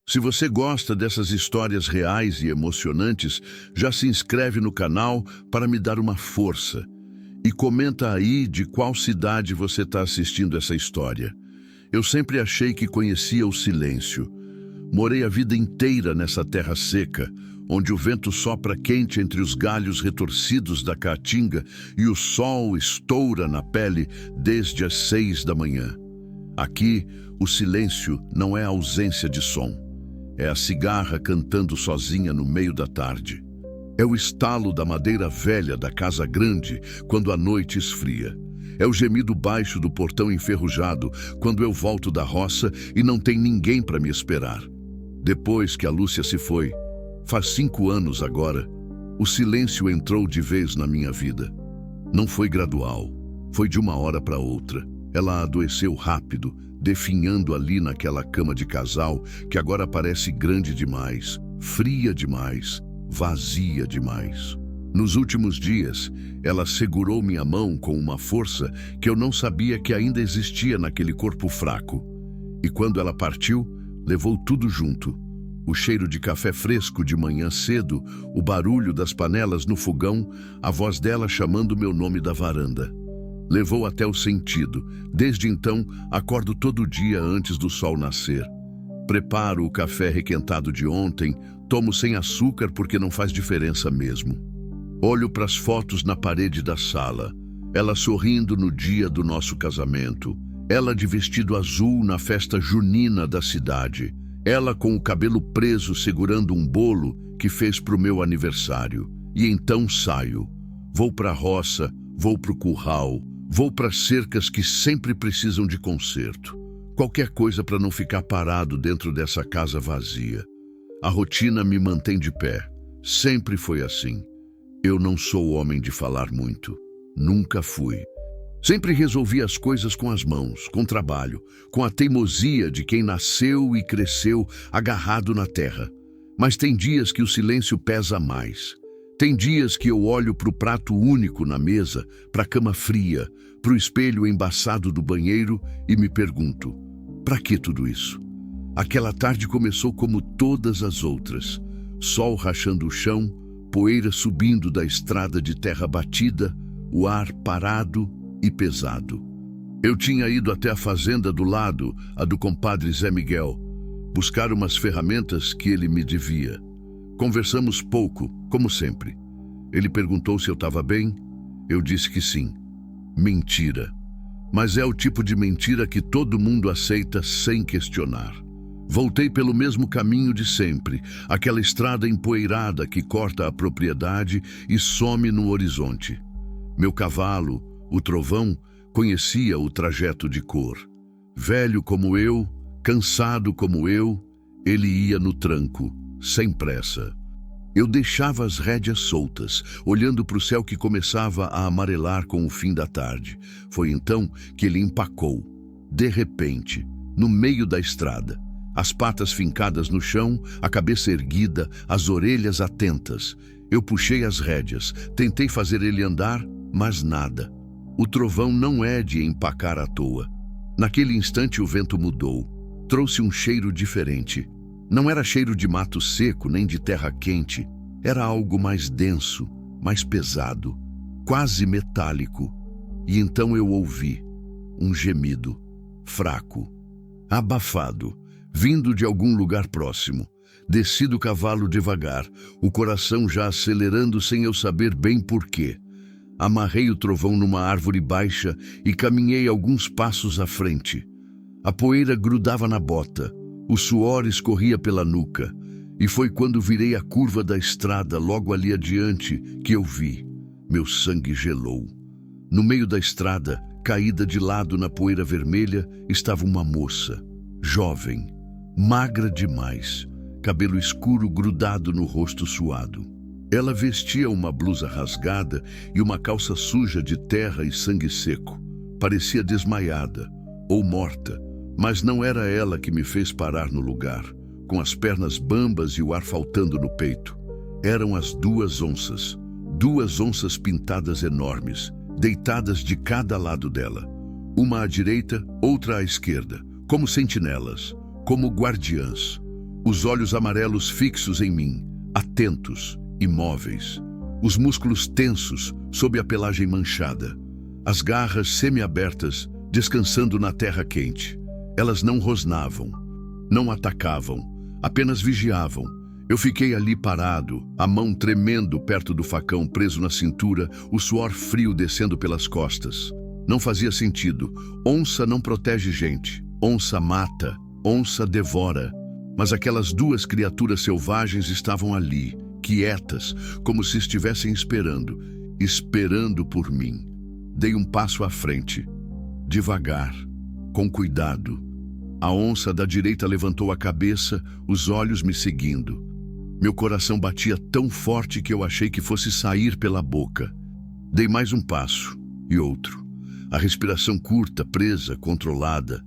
Se você gosta dessas histórias reais e emocionantes, já se inscreve no canal para me dar uma força. E comenta aí de qual cidade você está assistindo essa história. Eu sempre achei que conhecia o silêncio. Morei a vida inteira nessa terra seca, onde o vento sopra quente entre os galhos retorcidos da caatinga e o sol estoura na pele desde as 6 da manhã. Aqui, o silêncio não é a ausência de som. É a cigarra cantando sozinha no meio da tarde. É o estalo da madeira velha da casa grande quando a noite esfria. É o gemido baixo do portão enferrujado quando eu volto da roça e não tem ninguém para me esperar. Depois que a Lúcia se foi, faz 5 anos agora, o silêncio entrou de vez na minha vida. Não foi gradual, foi de uma hora para outra. Ela adoeceu rápido, definhando ali naquela cama de casal que agora parece grande demais, fria demais, vazia demais. Nos últimos dias, ela segurou minha mão com uma força que eu não sabia que ainda existia naquele corpo fraco. E quando ela partiu, levou tudo junto. O cheiro de café fresco de manhã cedo, o barulho das panelas no fogão, a voz dela chamando meu nome da varanda. Levou até o sentido. Desde então, acordo todo dia antes do sol nascer. Preparo o café requentado de ontem, tomo sem açúcar porque não faz diferença mesmo. Olho para as fotos na parede da sala. Ela sorrindo no dia do nosso casamento. Ela de vestido azul na festa junina da cidade. Ela com o cabelo preso segurando um bolo que fez para o meu aniversário. E então saio. Vou para a roça, vou para o curral, vou para cercas que sempre precisam de conserto. Qualquer coisa para não ficar parado dentro dessa casa vazia. A rotina me mantém de pé. Sempre foi assim. Eu não sou homem de falar muito. Nunca fui. Sempre resolvi as coisas com as mãos, com trabalho, com a teimosia de quem nasceu e cresceu agarrado na terra. Mas tem dias que o silêncio pesa mais. Tem dias que eu olho para o prato único na mesa, para a cama fria, para o espelho embaçado do banheiro e me pergunto, para que tudo isso? Aquela tarde começou como todas as outras. Sol rachando o chão, poeira subindo da estrada de terra batida, o ar parado e pesado. Eu tinha ido até a fazenda do lado, a do compadre Zé Miguel, buscar umas ferramentas que ele me devia. Conversamos pouco, como sempre. Ele perguntou se eu estava bem. Eu disse que sim. Mentira. Mas é o tipo de mentira que todo mundo aceita sem questionar. Voltei pelo mesmo caminho de sempre, aquela estrada empoeirada que corta a propriedade e some no horizonte. Meu cavalo, o Trovão, conhecia o trajeto de cor. Velho como eu, cansado como eu, ele ia no tranco, sem pressa. Eu deixava as rédeas soltas, olhando para o céu que começava a amarelar com o fim da tarde. Foi então que ele empacou, de repente, no meio da estrada. As patas fincadas no chão, a cabeça erguida, as orelhas atentas. Eu puxei as rédeas, tentei fazer ele andar, mas nada. O Trovão não é de empacar à toa. Naquele instante o vento mudou. Trouxe um cheiro diferente. Não era cheiro de mato seco nem de terra quente. Era algo mais denso, mais pesado, quase metálico. E então eu ouvi um gemido, fraco, abafado, vindo de algum lugar próximo. Desci do cavalo devagar, o coração já acelerando sem eu saber bem porquê. Amarrei o Trovão numa árvore baixa e caminhei alguns passos à frente. A poeira grudava na bota, o suor escorria pela nuca, e foi quando virei a curva da estrada logo ali adiante que eu vi. Meu sangue gelou. No meio da estrada, caída de lado na poeira vermelha, estava uma moça, jovem, magra demais, cabelo escuro grudado no rosto suado. Ela vestia uma blusa rasgada e uma calça suja de terra e sangue seco. Parecia desmaiada ou morta, mas não era ela que me fez parar no lugar, com as pernas bambas e o ar faltando no peito. Eram as 2 onças, 2 onças pintadas enormes, deitadas de cada lado dela. Uma à direita, outra à esquerda, como sentinelas, como guardiãs. Os olhos amarelos fixos em mim, atentos, imóveis. Os músculos tensos sob a pelagem manchada. As garras semi-abertas, descansando na terra quente. Elas não rosnavam, não atacavam, apenas vigiavam. Eu fiquei ali parado, a mão tremendo perto do facão preso na cintura, o suor frio descendo pelas costas. Não fazia sentido. Onça não protege gente. Onça mata. Onça devora. Mas aquelas duas criaturas selvagens estavam ali, quietas, como se estivessem esperando por mim. Dei um passo à frente, devagar, com cuidado. A onça da direita levantou a cabeça, os olhos me seguindo. Meu coração batia tão forte que eu achei que fosse sair pela boca. Dei mais um passo e outro. A respiração curta, presa, controlada.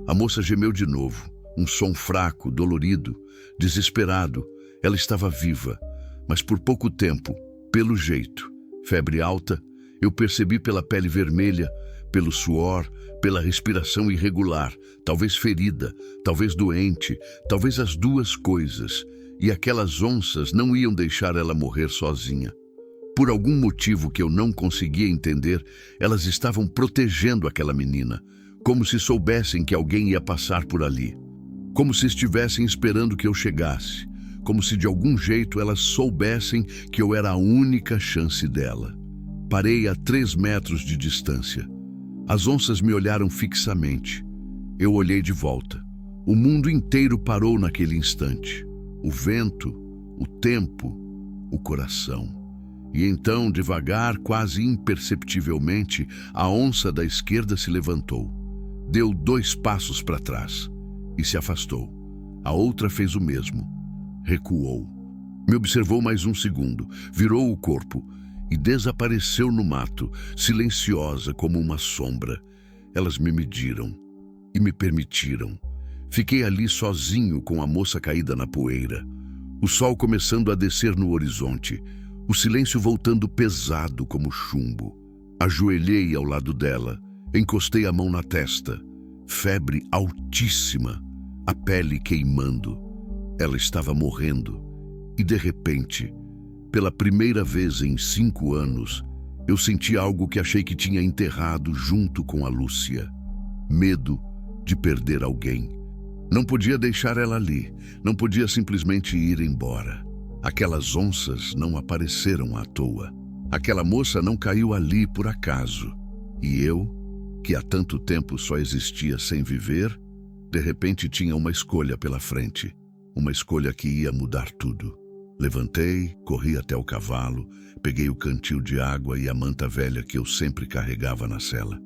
A moça gemeu de novo, um som fraco, dolorido, desesperado. Ela estava viva, mas por pouco tempo, pelo jeito. Febre alta, eu percebi pela pele vermelha, pelo suor, pela respiração irregular, talvez ferida, talvez doente, talvez as duas coisas. E aquelas onças não iam deixar ela morrer sozinha. Por algum motivo que eu não conseguia entender, elas estavam protegendo aquela menina, como se soubessem que alguém ia passar por ali. Como se estivessem esperando que eu chegasse. Como se de algum jeito elas soubessem que eu era a única chance dela. Parei a 3 metros de distância. As onças me olharam fixamente. Eu olhei de volta. O mundo inteiro parou naquele instante. O vento, o tempo, o coração. E então, devagar, quase imperceptivelmente, a onça da esquerda se levantou. Deu 2 passos para trás e se afastou. A outra fez o mesmo. Recuou. Me observou mais um segundo, virou o corpo e desapareceu no mato, silenciosa como uma sombra. Elas me mediram e me permitiram. Fiquei ali sozinho com a moça caída na poeira. O sol começando a descer no horizonte. O silêncio voltando pesado como chumbo. Ajoelhei ao lado dela. Encostei a mão na testa. Febre altíssima. A pele queimando. Ela estava morrendo. E de repente, pela primeira vez em 5 anos, eu senti algo que achei que tinha enterrado junto com a Lúcia. Medo de perder alguém. Não podia deixar ela ali, não podia simplesmente ir embora. Aquelas onças não apareceram à toa. Aquela moça não caiu ali por acaso. E eu, que há tanto tempo só existia sem viver, de repente tinha uma escolha pela frente. Uma escolha que ia mudar tudo. Levantei, corri até o cavalo, peguei o cantil de água e a manta velha que eu sempre carregava na sela.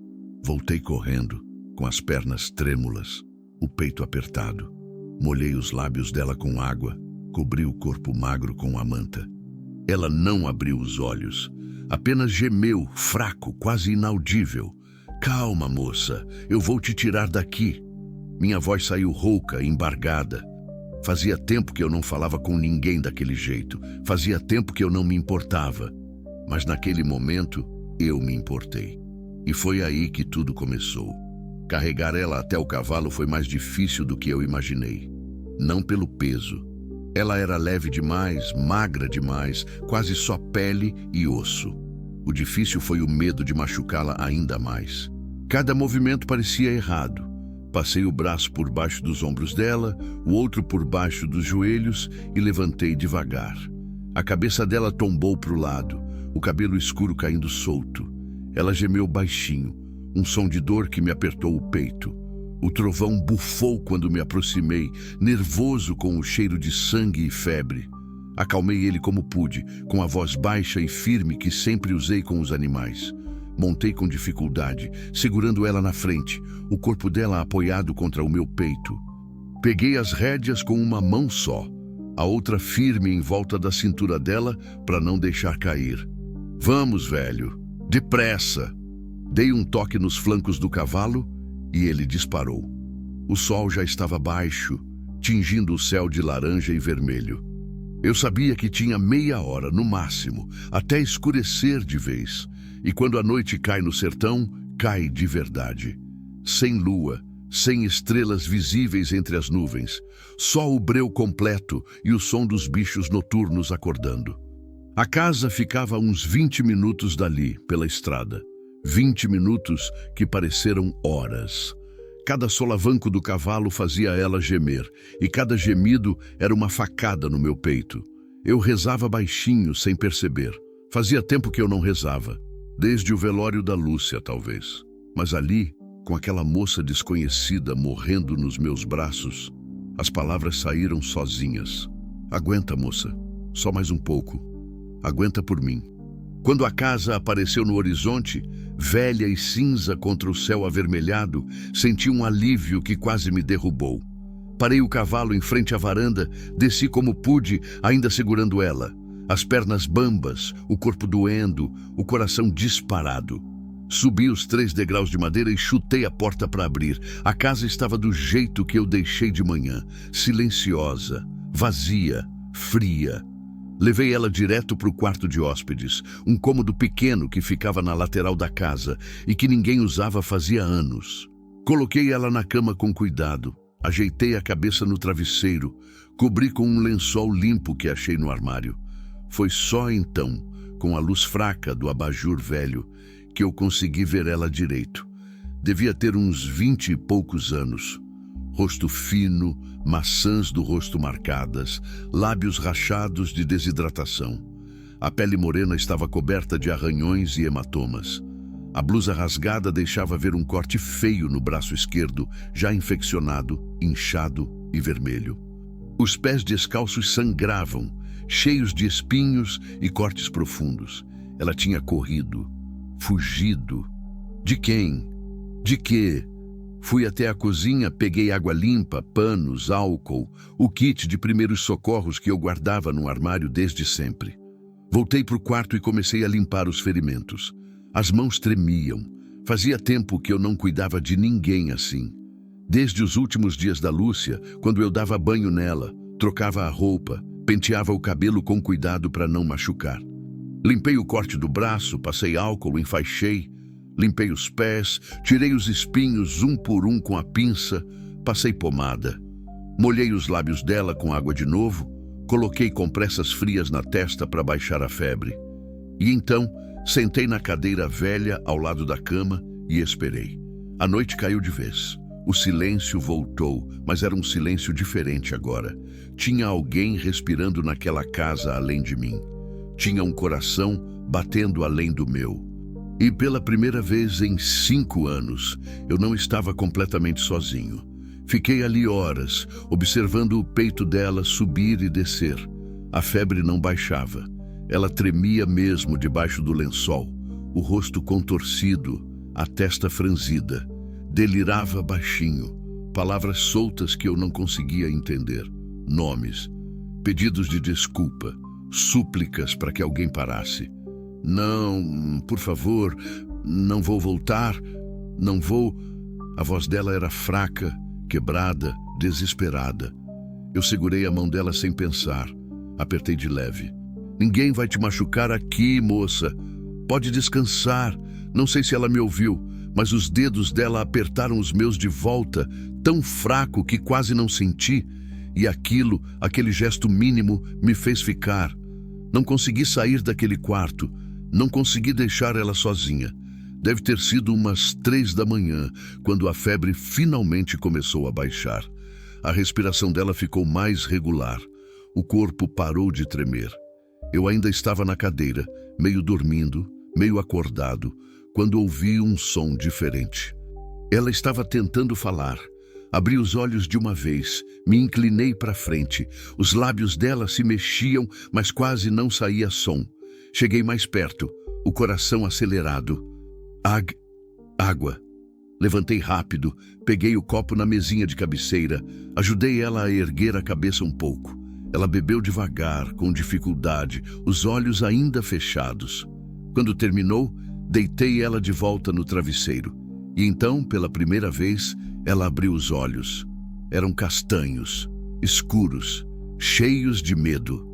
Voltei correndo, com as pernas trêmulas, o peito apertado. Molhei os lábios dela com água, cobri o corpo magro com a manta. Ela não abriu os olhos, apenas gemeu, fraco, quase inaudível. Calma, moça, eu vou te tirar daqui. Minha voz saiu rouca, embargada. Fazia tempo que eu não falava com ninguém daquele jeito. Fazia tempo que eu não me importava. Mas naquele momento, eu me importei. E foi aí que tudo começou. Carregar ela até o cavalo foi mais difícil do que eu imaginei. Não pelo peso. Ela era leve demais, magra demais, quase só pele e osso. O difícil foi o medo de machucá-la ainda mais. Cada movimento parecia errado. Passei o braço por baixo dos ombros dela, o outro por baixo dos joelhos e levantei devagar. A cabeça dela tombou para o lado, o cabelo escuro caindo solto. Ela gemeu baixinho, um som de dor que me apertou o peito. O trovão bufou quando me aproximei, nervoso com o cheiro de sangue e febre. Acalmei ele como pude, com a voz baixa e firme que sempre usei com os animais. Montei com dificuldade, segurando ela na frente, o corpo dela apoiado contra o meu peito. Peguei as rédeas com uma mão só, a outra firme em volta da cintura dela para não deixar cair. Vamos, velho, depressa! Dei um toque nos flancos do cavalo e ele disparou. O sol já estava baixo, tingindo o céu de laranja e vermelho. Eu sabia que tinha meia hora, no máximo, até escurecer de vez. E quando a noite cai no sertão, cai de verdade. Sem lua, sem estrelas visíveis entre as nuvens, só o breu completo e o som dos bichos noturnos acordando. A casa ficava a uns 20 minutos dali, pela estrada. 20 minutos que pareceram horas. Cada solavanco do cavalo fazia ela gemer, e cada gemido era uma facada no meu peito. Eu rezava baixinho, sem perceber. Fazia tempo que eu não rezava, desde o velório da Lúcia, talvez. Mas ali, com aquela moça desconhecida morrendo nos meus braços, as palavras saíram sozinhas. Aguenta, moça, só mais um pouco. Aguenta por mim. Quando a casa apareceu no horizonte, velha e cinza contra o céu avermelhado, senti um alívio que quase me derrubou. Parei o cavalo em frente à varanda, desci como pude, ainda segurando ela. As pernas bambas, o corpo doendo, o coração disparado. Subi os 3 degraus de madeira e chutei a porta para abrir. A casa estava do jeito que eu deixei de manhã, silenciosa, vazia, fria. Levei ela direto para o quarto de hóspedes, um cômodo pequeno que ficava na lateral da casa e que ninguém usava fazia anos. Coloquei ela na cama com cuidado, ajeitei a cabeça no travesseiro, cobri com um lençol limpo que achei no armário. Foi só então, com a luz fraca do abajur velho, que eu consegui ver ela direito. Devia ter uns 20 e poucos anos. Rosto fino, maçãs do rosto marcadas, lábios rachados de desidratação. A pele morena estava coberta de arranhões e hematomas. A blusa rasgada deixava ver um corte feio no braço esquerdo, já infeccionado, inchado e vermelho. Os pés descalços sangravam, cheios de espinhos e cortes profundos. Ela tinha corrido, fugido. De quem? De quê? Fui até a cozinha, peguei água limpa, panos, álcool, o kit de primeiros socorros que eu guardava no armário desde sempre. Voltei para o quarto e comecei a limpar os ferimentos. As mãos tremiam. Fazia tempo que eu não cuidava de ninguém assim. Desde os últimos dias da Lúcia, quando eu dava banho nela, trocava a roupa, penteava o cabelo com cuidado para não machucar. Limpei o corte do braço, passei álcool, enfaixei. Limpei os pés, tirei os espinhos um por um com a pinça, passei pomada. Molhei os lábios dela com água de novo, coloquei compressas frias na testa para baixar a febre. E então, sentei na cadeira velha ao lado da cama e esperei. A noite caiu de vez. O silêncio voltou, mas era um silêncio diferente agora. Tinha alguém respirando naquela casa além de mim. Tinha um coração batendo além do meu. E pela primeira vez em 5 anos, eu não estava completamente sozinho. Fiquei ali horas, observando o peito dela subir e descer. A febre não baixava. Ela tremia mesmo debaixo do lençol, o rosto contorcido, a testa franzida. Delirava baixinho, palavras soltas que eu não conseguia entender. Nomes, pedidos de desculpa, súplicas para que alguém parasse. Não, por favor, não vou voltar, não vou. A voz dela era fraca, quebrada, desesperada. Eu segurei a mão dela sem pensar, apertei de leve. Ninguém vai te machucar aqui, moça. Pode descansar. Não sei se ela me ouviu, mas os dedos dela apertaram os meus de volta, tão fraco que quase não senti, e aquele gesto mínimo, me fez ficar. Não consegui sair daquele quarto. Não consegui deixar ela sozinha. Deve ter sido umas 3 da manhã, quando a febre finalmente começou a baixar. A respiração dela ficou mais regular. O corpo parou de tremer. Eu ainda estava na cadeira, meio dormindo, meio acordado, quando ouvi um som diferente. Ela estava tentando falar. Abri os olhos de uma vez, me inclinei para frente. Os lábios dela se mexiam, mas quase não saía som. Cheguei mais perto, o coração acelerado. Água. Levantei rápido, peguei o copo na mesinha de cabeceira, ajudei ela a erguer a cabeça um pouco. Ela bebeu devagar, com dificuldade, os olhos ainda fechados. Quando terminou, deitei ela de volta no travesseiro. E então, pela primeira vez, ela abriu os olhos. Eram castanhos, escuros, cheios de medo.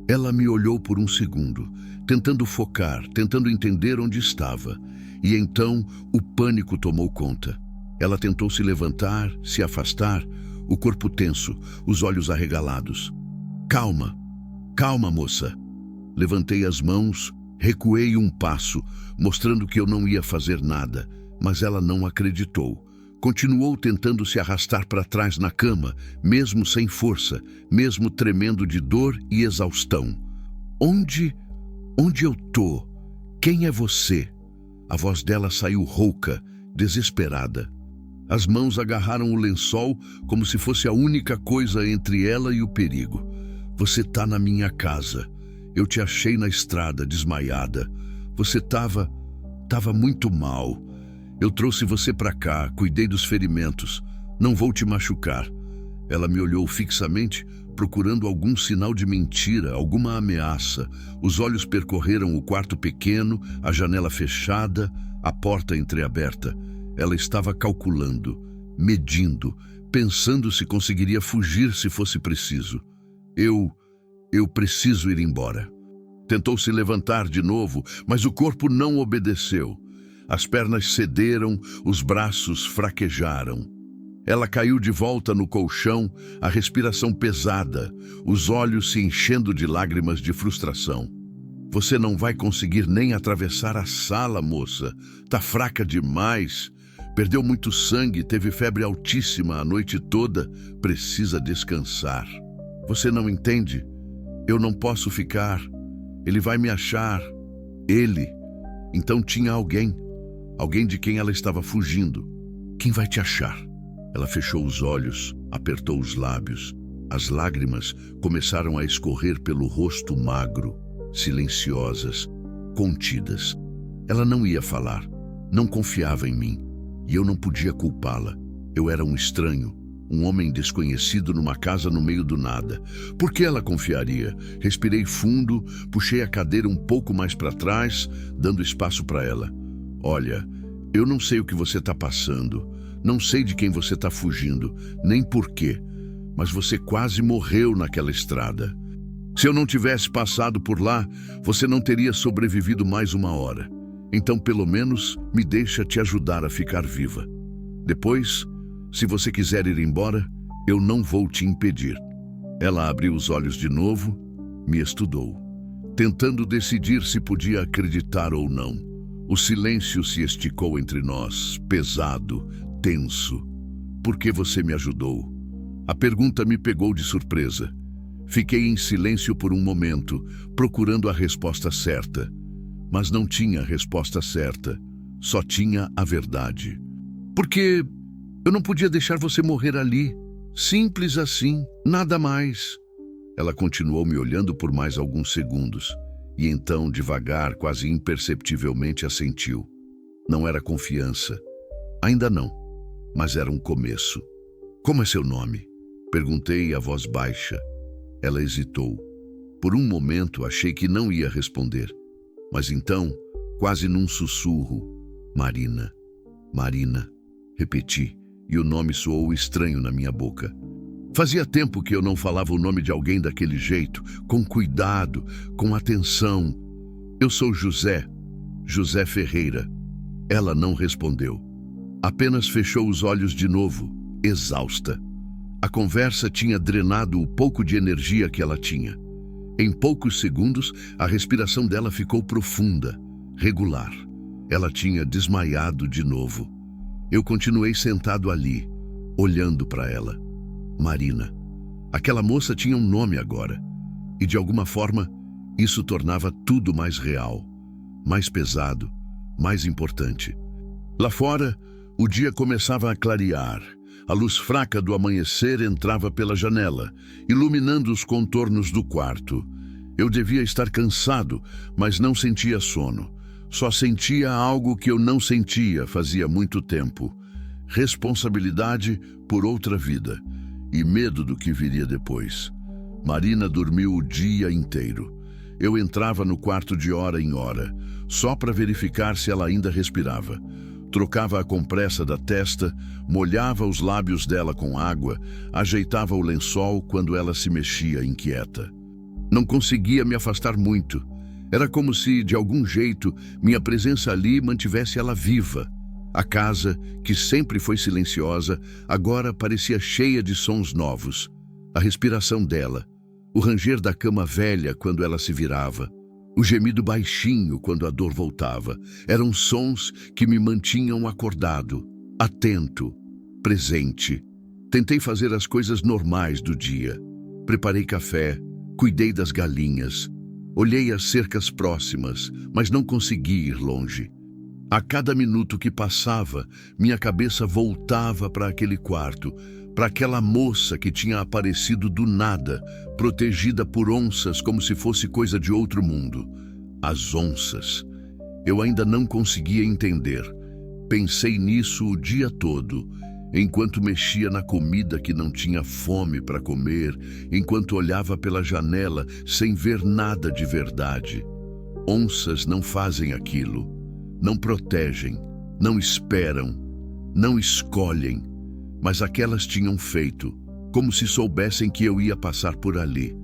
Ela me olhou por um segundo, tentando focar, tentando entender onde estava. E então o pânico tomou conta. Ela tentou se levantar, se afastar, o corpo tenso, os olhos arregalados. Calma, calma, moça. Levantei as mãos, recuei um passo, mostrando que eu não ia fazer nada, mas ela não acreditou. Continuou tentando se arrastar para trás na cama, mesmo sem força, mesmo tremendo de dor e exaustão. Onde eu tô? Quem é você? A voz dela saiu rouca, desesperada. As mãos agarraram o lençol como se fosse a única coisa entre ela e o perigo. Você tá na minha casa. Eu te achei na estrada, desmaiada. Você tava muito mal. Eu trouxe você para cá, cuidei dos ferimentos. Não vou te machucar. Ela me olhou fixamente, procurando algum sinal de mentira, alguma ameaça. Os olhos percorreram o quarto pequeno, a janela fechada, a porta entreaberta. Ela estava calculando, medindo, pensando se conseguiria fugir se fosse preciso. Eu preciso ir embora. Tentou se levantar de novo, mas o corpo não obedeceu. As pernas cederam, os braços fraquejaram. Ela caiu de volta no colchão, a respiração pesada, os olhos se enchendo de lágrimas de frustração. Você não vai conseguir nem atravessar a sala, moça. Tá fraca demais. Perdeu muito sangue, teve febre altíssima a noite toda. Precisa descansar. Você não entende? Eu não posso ficar. Ele vai me achar. Ele. Então tinha alguém. Alguém de quem ela estava fugindo. Quem vai te achar? Ela fechou os olhos, apertou os lábios. As lágrimas começaram a escorrer pelo rosto magro, silenciosas, contidas. Ela não ia falar, não confiava em mim, e eu não podia culpá-la. Eu era um estranho, um homem desconhecido numa casa no meio do nada. Por que ela confiaria? Respirei fundo, puxei a cadeira um pouco mais para trás, dando espaço para ela. Olha, eu não sei o que você está passando, não sei de quem você está fugindo, nem por quê, mas você quase morreu naquela estrada. Se eu não tivesse passado por lá, você não teria sobrevivido mais uma hora. Então, pelo menos, me deixa te ajudar a ficar viva. Depois, se você quiser ir embora, eu não vou te impedir. Ela abriu os olhos de novo, me estudou, tentando decidir se podia acreditar ou não. O silêncio se esticou entre nós, pesado, tenso. Por que você me ajudou? A pergunta me pegou de surpresa. Fiquei em silêncio por um momento, procurando a resposta certa. Mas não tinha a resposta certa, só tinha a verdade. Porque eu não podia deixar você morrer ali. Simples assim, nada mais. Ela continuou me olhando por mais alguns segundos, e então, devagar, quase imperceptivelmente, assentiu. Não era confiança. Ainda não, mas era um começo. Como é seu nome? Perguntei a voz baixa. Ela hesitou. Por um momento, achei que não ia responder. Mas então, quase num sussurro, Marina. Marina. Repeti, e o nome soou estranho na minha boca. Fazia tempo que eu não falava o nome de alguém daquele jeito, com cuidado, com atenção. Eu sou José Ferreira. Ela não respondeu. Apenas fechou os olhos de novo, exausta. A conversa tinha drenado o pouco de energia que ela tinha. Em poucos segundos, a respiração dela ficou profunda, regular. Ela tinha desmaiado de novo. Eu continuei sentado ali, olhando para ela. Marina. Aquela moça tinha um nome agora. E de alguma forma, isso tornava tudo mais real, mais pesado, mais importante. Lá fora, o dia começava a clarear. A luz fraca do amanhecer entrava pela janela, iluminando os contornos do quarto. Eu devia estar cansado, mas não sentia sono. Só sentia algo que eu não sentia fazia muito tempo. Responsabilidade por outra vida e medo do que viria depois. Marina dormiu o dia inteiro. Eu entrava no quarto de hora em hora, só para verificar se ela ainda respirava. Trocava a compressa da testa, molhava os lábios dela com água, ajeitava o lençol quando ela se mexia inquieta. Não conseguia me afastar muito. Era como se, de algum jeito, minha presença ali mantivesse ela viva. A casa, que sempre foi silenciosa, agora parecia cheia de sons novos. A respiração dela, o ranger da cama velha quando ela se virava, o gemido baixinho quando a dor voltava, eram sons que me mantinham acordado, atento, presente. Tentei fazer as coisas normais do dia. Preparei café, cuidei das galinhas, olhei as cercas próximas, mas não consegui ir longe. A cada minuto que passava, minha cabeça voltava para aquele quarto, para aquela moça que tinha aparecido do nada, protegida por onças como se fosse coisa de outro mundo. As onças. Eu ainda não conseguia entender. Pensei nisso o dia todo, enquanto mexia na comida que não tinha fome para comer, enquanto olhava pela janela sem ver nada de verdade. Onças não fazem aquilo. Não protegem, não esperam, não escolhem, mas aquelas tinham feito, como se soubessem que eu ia passar por ali,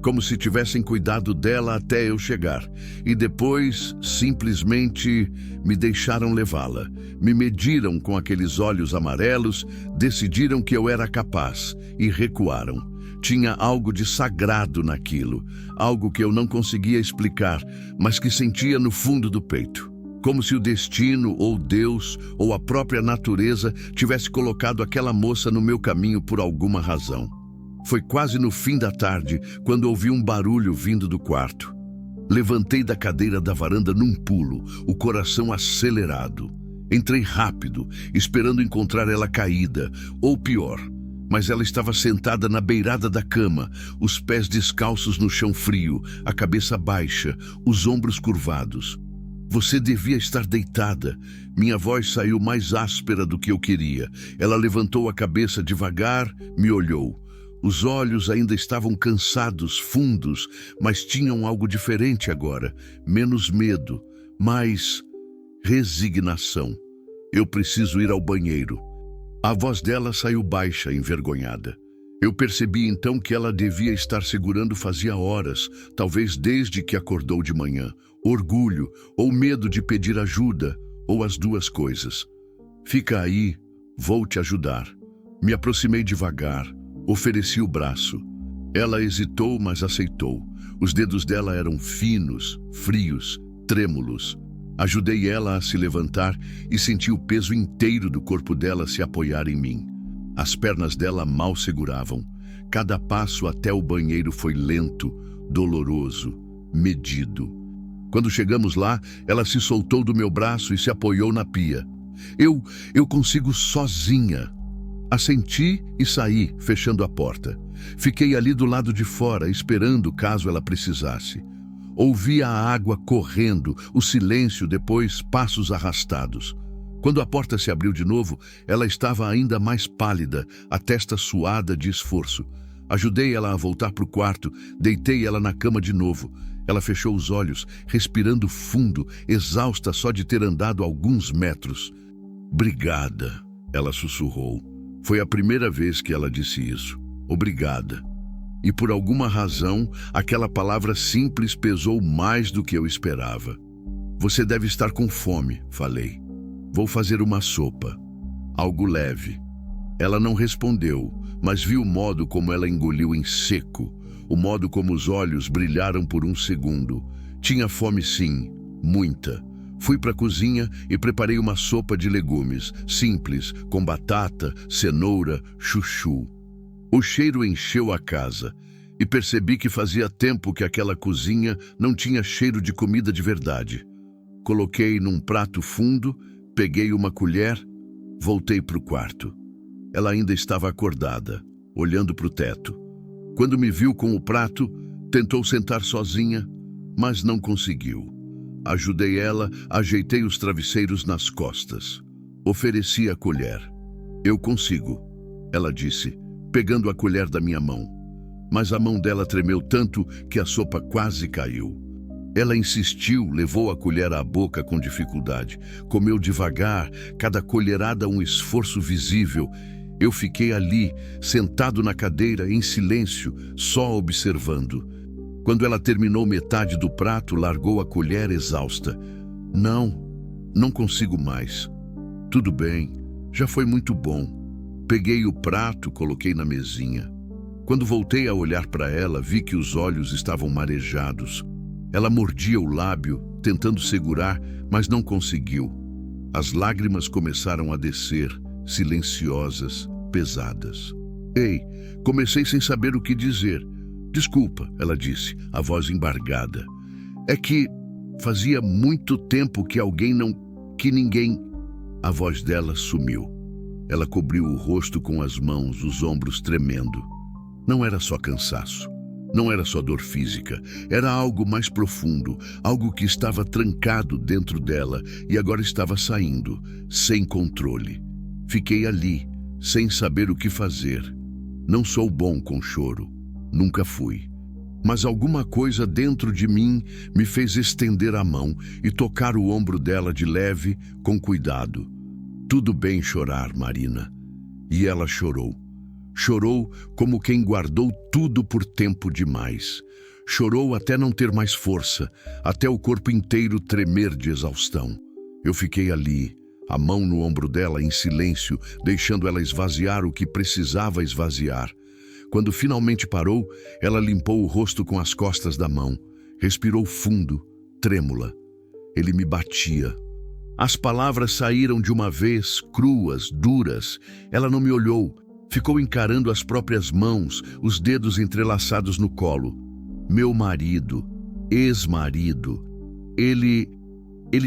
como se tivessem cuidado dela até eu chegar, e depois simplesmente me deixaram levá-la, me mediram com aqueles olhos amarelos, decidiram que eu era capaz e recuaram. Tinha algo de sagrado naquilo, algo que eu não conseguia explicar, mas que sentia no fundo do peito. Como se o destino, ou Deus, ou a própria natureza tivesse colocado aquela moça no meu caminho por alguma razão. Foi quase no fim da tarde, quando ouvi um barulho vindo do quarto. Levantei da cadeira da varanda num pulo, o coração acelerado. Entrei rápido, esperando encontrar ela caída, ou pior, mas ela estava sentada na beirada da cama, os pés descalços no chão frio, a cabeça baixa, os ombros curvados. Você devia estar deitada. Minha voz saiu mais áspera do que eu queria. Ela levantou a cabeça devagar, me olhou. Os olhos ainda estavam cansados, fundos, mas tinham algo diferente agora. Menos medo, mais resignação. Eu preciso ir ao banheiro. A voz dela saiu baixa, envergonhada. Eu percebi então que ela devia estar segurando fazia horas, talvez desde que acordou de manhã. Orgulho ou medo de pedir ajuda, ou as duas coisas. Fica aí, vou te ajudar. Me aproximei devagar, ofereci o braço. Ela hesitou, mas aceitou. Os dedos dela eram finos, frios, trêmulos. Ajudei ela a se levantar e senti o peso inteiro do corpo dela se apoiar em mim. As pernas dela mal seguravam. Cada passo até o banheiro foi lento, doloroso, medido. Quando chegamos lá, ela se soltou do meu braço e se apoiou na pia. Eu consigo sozinha. Assenti e saí, fechando a porta. Fiquei ali do lado de fora, esperando caso ela precisasse. Ouvi a água correndo, o silêncio, depois passos arrastados. Quando a porta se abriu de novo, ela estava ainda mais pálida, a testa suada de esforço. Ajudei ela a voltar para o quarto, deitei ela na cama de novo. Ela fechou os olhos, respirando fundo, exausta só de ter andado alguns metros. Obrigada, ela sussurrou. Foi a primeira vez que ela disse isso. Obrigada. E por alguma razão, aquela palavra simples pesou mais do que eu esperava. Você deve estar com fome, falei. Vou fazer uma sopa. Algo leve. Ela não respondeu, mas vi o modo como ela engoliu em seco, o modo como os olhos brilharam por um segundo. Tinha fome sim, muita. Fui para a cozinha e preparei uma sopa de legumes, simples, com batata, cenoura, chuchu. O cheiro encheu a casa e percebi que fazia tempo que aquela cozinha não tinha cheiro de comida de verdade. Coloquei num prato fundo, peguei uma colher, voltei para o quarto. Ela ainda estava acordada, olhando para o teto. Quando me viu com o prato, tentou sentar sozinha, mas não conseguiu. Ajudei ela, ajeitei os travesseiros nas costas. Ofereci a colher. Eu consigo, ela disse, pegando a colher da minha mão. Mas a mão dela tremeu tanto que a sopa quase caiu. Ela insistiu, levou a colher à boca com dificuldade. Comeu devagar, cada colherada um esforço visível. Eu fiquei ali, sentado na cadeira, em silêncio, só observando. Quando ela terminou metade do prato, largou a colher exausta. Não consigo mais. Tudo bem, já foi muito bom. Peguei o prato, coloquei na mesinha. Quando voltei a olhar para ela, vi que os olhos estavam marejados. Ela mordia o lábio, tentando segurar, mas não conseguiu. As lágrimas começaram a descer, silenciosas, pesadas. Ei, comecei sem saber o que dizer. Desculpa, ela disse, a voz embargada. É que fazia muito tempo que ninguém... A voz dela sumiu. Ela cobriu o rosto com as mãos, os ombros tremendo. Não era só cansaço. Não era só dor física. Era algo mais profundo, algo que estava trancado dentro dela e agora estava saindo, sem controle. Fiquei ali, sem saber o que fazer. Não sou bom com choro. Nunca fui. Mas alguma coisa dentro de mim me fez estender a mão e tocar o ombro dela de leve, com cuidado. Tudo bem chorar, Marina. E ela chorou. Chorou como quem guardou tudo por tempo demais. Chorou até não ter mais força, até o corpo inteiro tremer de exaustão. Eu fiquei ali, a mão no ombro dela em silêncio, deixando ela esvaziar o que precisava esvaziar. Quando finalmente parou, ela limpou o rosto com as costas da mão. Respirou fundo, trêmula. Ele me batia. As palavras saíram de uma vez, cruas, duras. Ela não me olhou. Ficou encarando as próprias mãos, os dedos entrelaçados no colo. Meu marido, ex-marido. Ele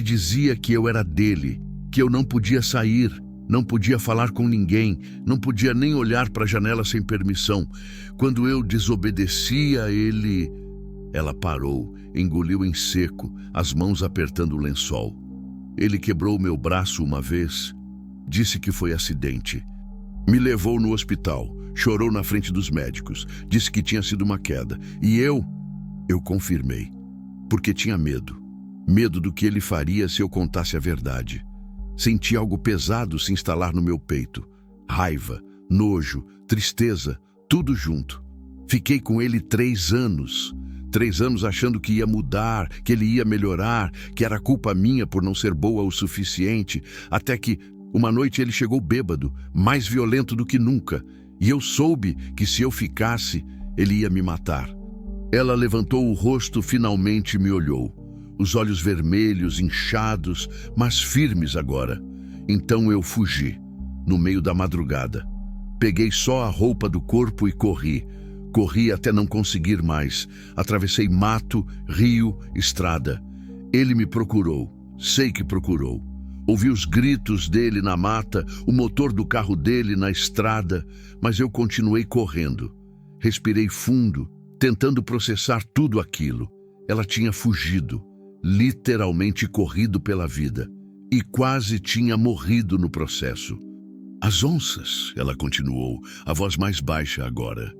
dizia que eu era dele, que eu não podia sair, não podia falar com ninguém, não podia nem olhar para a janela sem permissão. Quando eu desobedecia, ele... Ela parou, engoliu em seco, as mãos apertando o lençol. Ele quebrou meu braço uma vez, disse que foi acidente. Me levou no hospital, chorou na frente dos médicos, disse que tinha sido uma queda. E eu confirmei, porque tinha medo. Medo do que ele faria se eu contasse a verdade. Senti algo pesado se instalar no meu peito. Raiva, nojo, tristeza, tudo junto. Fiquei com ele 3 anos. 3 anos achando que ia mudar, que ele ia melhorar, que era culpa minha por não ser boa o suficiente, até que uma noite ele chegou bêbado, mais violento do que nunca, e eu soube que se eu ficasse, ele ia me matar. Ela levantou o rosto, finalmente me olhou. Os olhos vermelhos, inchados, mas firmes agora. Então eu fugi, no meio da madrugada. Peguei só a roupa do corpo e corri. Corri até não conseguir mais. Atravessei mato, rio, estrada. Ele me procurou. Sei que procurou. Ouvi os gritos dele na mata, o motor do carro dele na estrada, mas eu continuei correndo. Respirei fundo, tentando processar tudo aquilo. Ela tinha fugido. Literalmente corrido pela vida, e quase tinha morrido no processo. As onças, ela continuou, a voz mais baixa agora.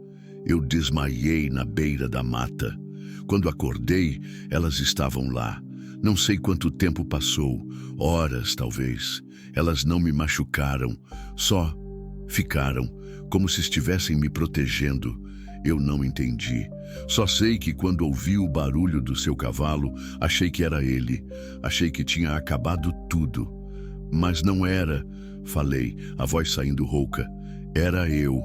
Eu desmaiei na beira da mata. Quando acordei, elas estavam lá. Não sei quanto tempo passou, horas talvez. Elas não me machucaram, só ficaram, como se estivessem me protegendo. Eu não entendi. Só sei que quando ouvi o barulho do seu cavalo, achei que era ele. Achei que tinha acabado tudo. Mas não era, falei, a voz saindo rouca. Era eu.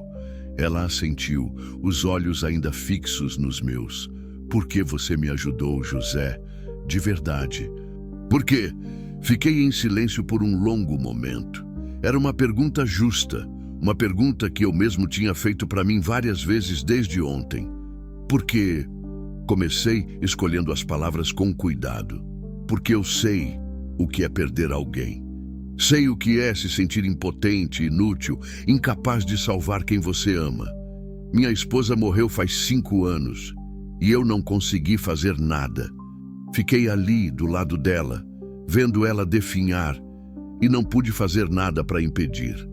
Ela assentiu, os olhos ainda fixos nos meus. Por que você me ajudou, José? De verdade. Por quê? Fiquei em silêncio por um longo momento. Era uma pergunta justa. Uma pergunta que eu mesmo tinha feito para mim várias vezes desde ontem. Porque comecei escolhendo as palavras com cuidado. Porque eu sei o que é perder alguém. Sei o que é se sentir impotente, inútil, incapaz de salvar quem você ama. Minha esposa morreu faz 5 anos e eu não consegui fazer nada. Fiquei ali do lado dela, vendo ela definhar e não pude fazer nada para impedir.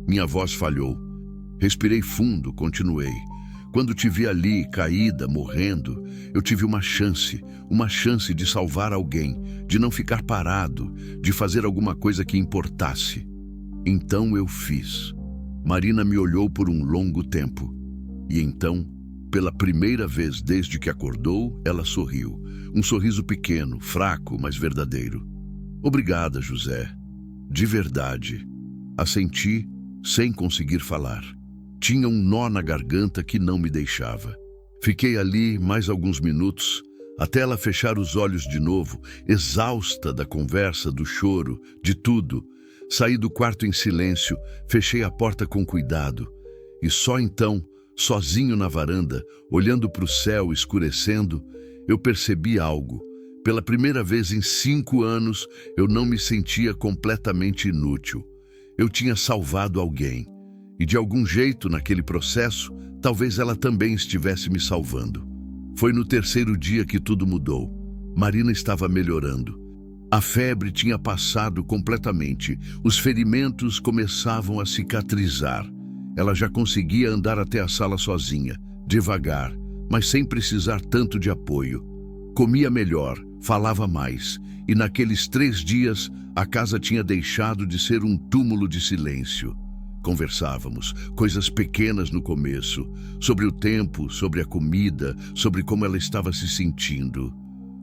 Minha voz falhou. Respirei fundo, continuei. Quando te vi ali, caída, morrendo, eu tive uma chance de salvar alguém, de não ficar parado, de fazer alguma coisa que importasse. Então eu fiz. Marina me olhou por um longo tempo. E então, pela primeira vez desde que acordou, ela sorriu. Um sorriso pequeno, fraco, mas verdadeiro. Obrigada, José. De verdade. Assenti, sem conseguir falar. Tinha um nó na garganta que não me deixava. Fiquei ali mais alguns minutos, até ela fechar os olhos de novo, exausta da conversa, do choro, de tudo. Saí do quarto em silêncio, fechei a porta com cuidado. E só então, sozinho na varanda, olhando para o céu escurecendo, eu percebi algo. Pela primeira vez em 5 anos, eu não me sentia completamente inútil. Eu tinha salvado alguém. E de algum jeito, naquele processo, talvez ela também estivesse me salvando. Foi no 3º dia que tudo mudou. Marina estava melhorando. A febre tinha passado completamente. Os ferimentos começavam a cicatrizar. Ela já conseguia andar até a sala sozinha, devagar, mas sem precisar tanto de apoio. Comia melhor, falava mais, e naqueles 3 dias a casa tinha deixado de ser um túmulo de silêncio. Conversávamos, coisas pequenas no começo, sobre o tempo, sobre a comida, sobre como ela estava se sentindo.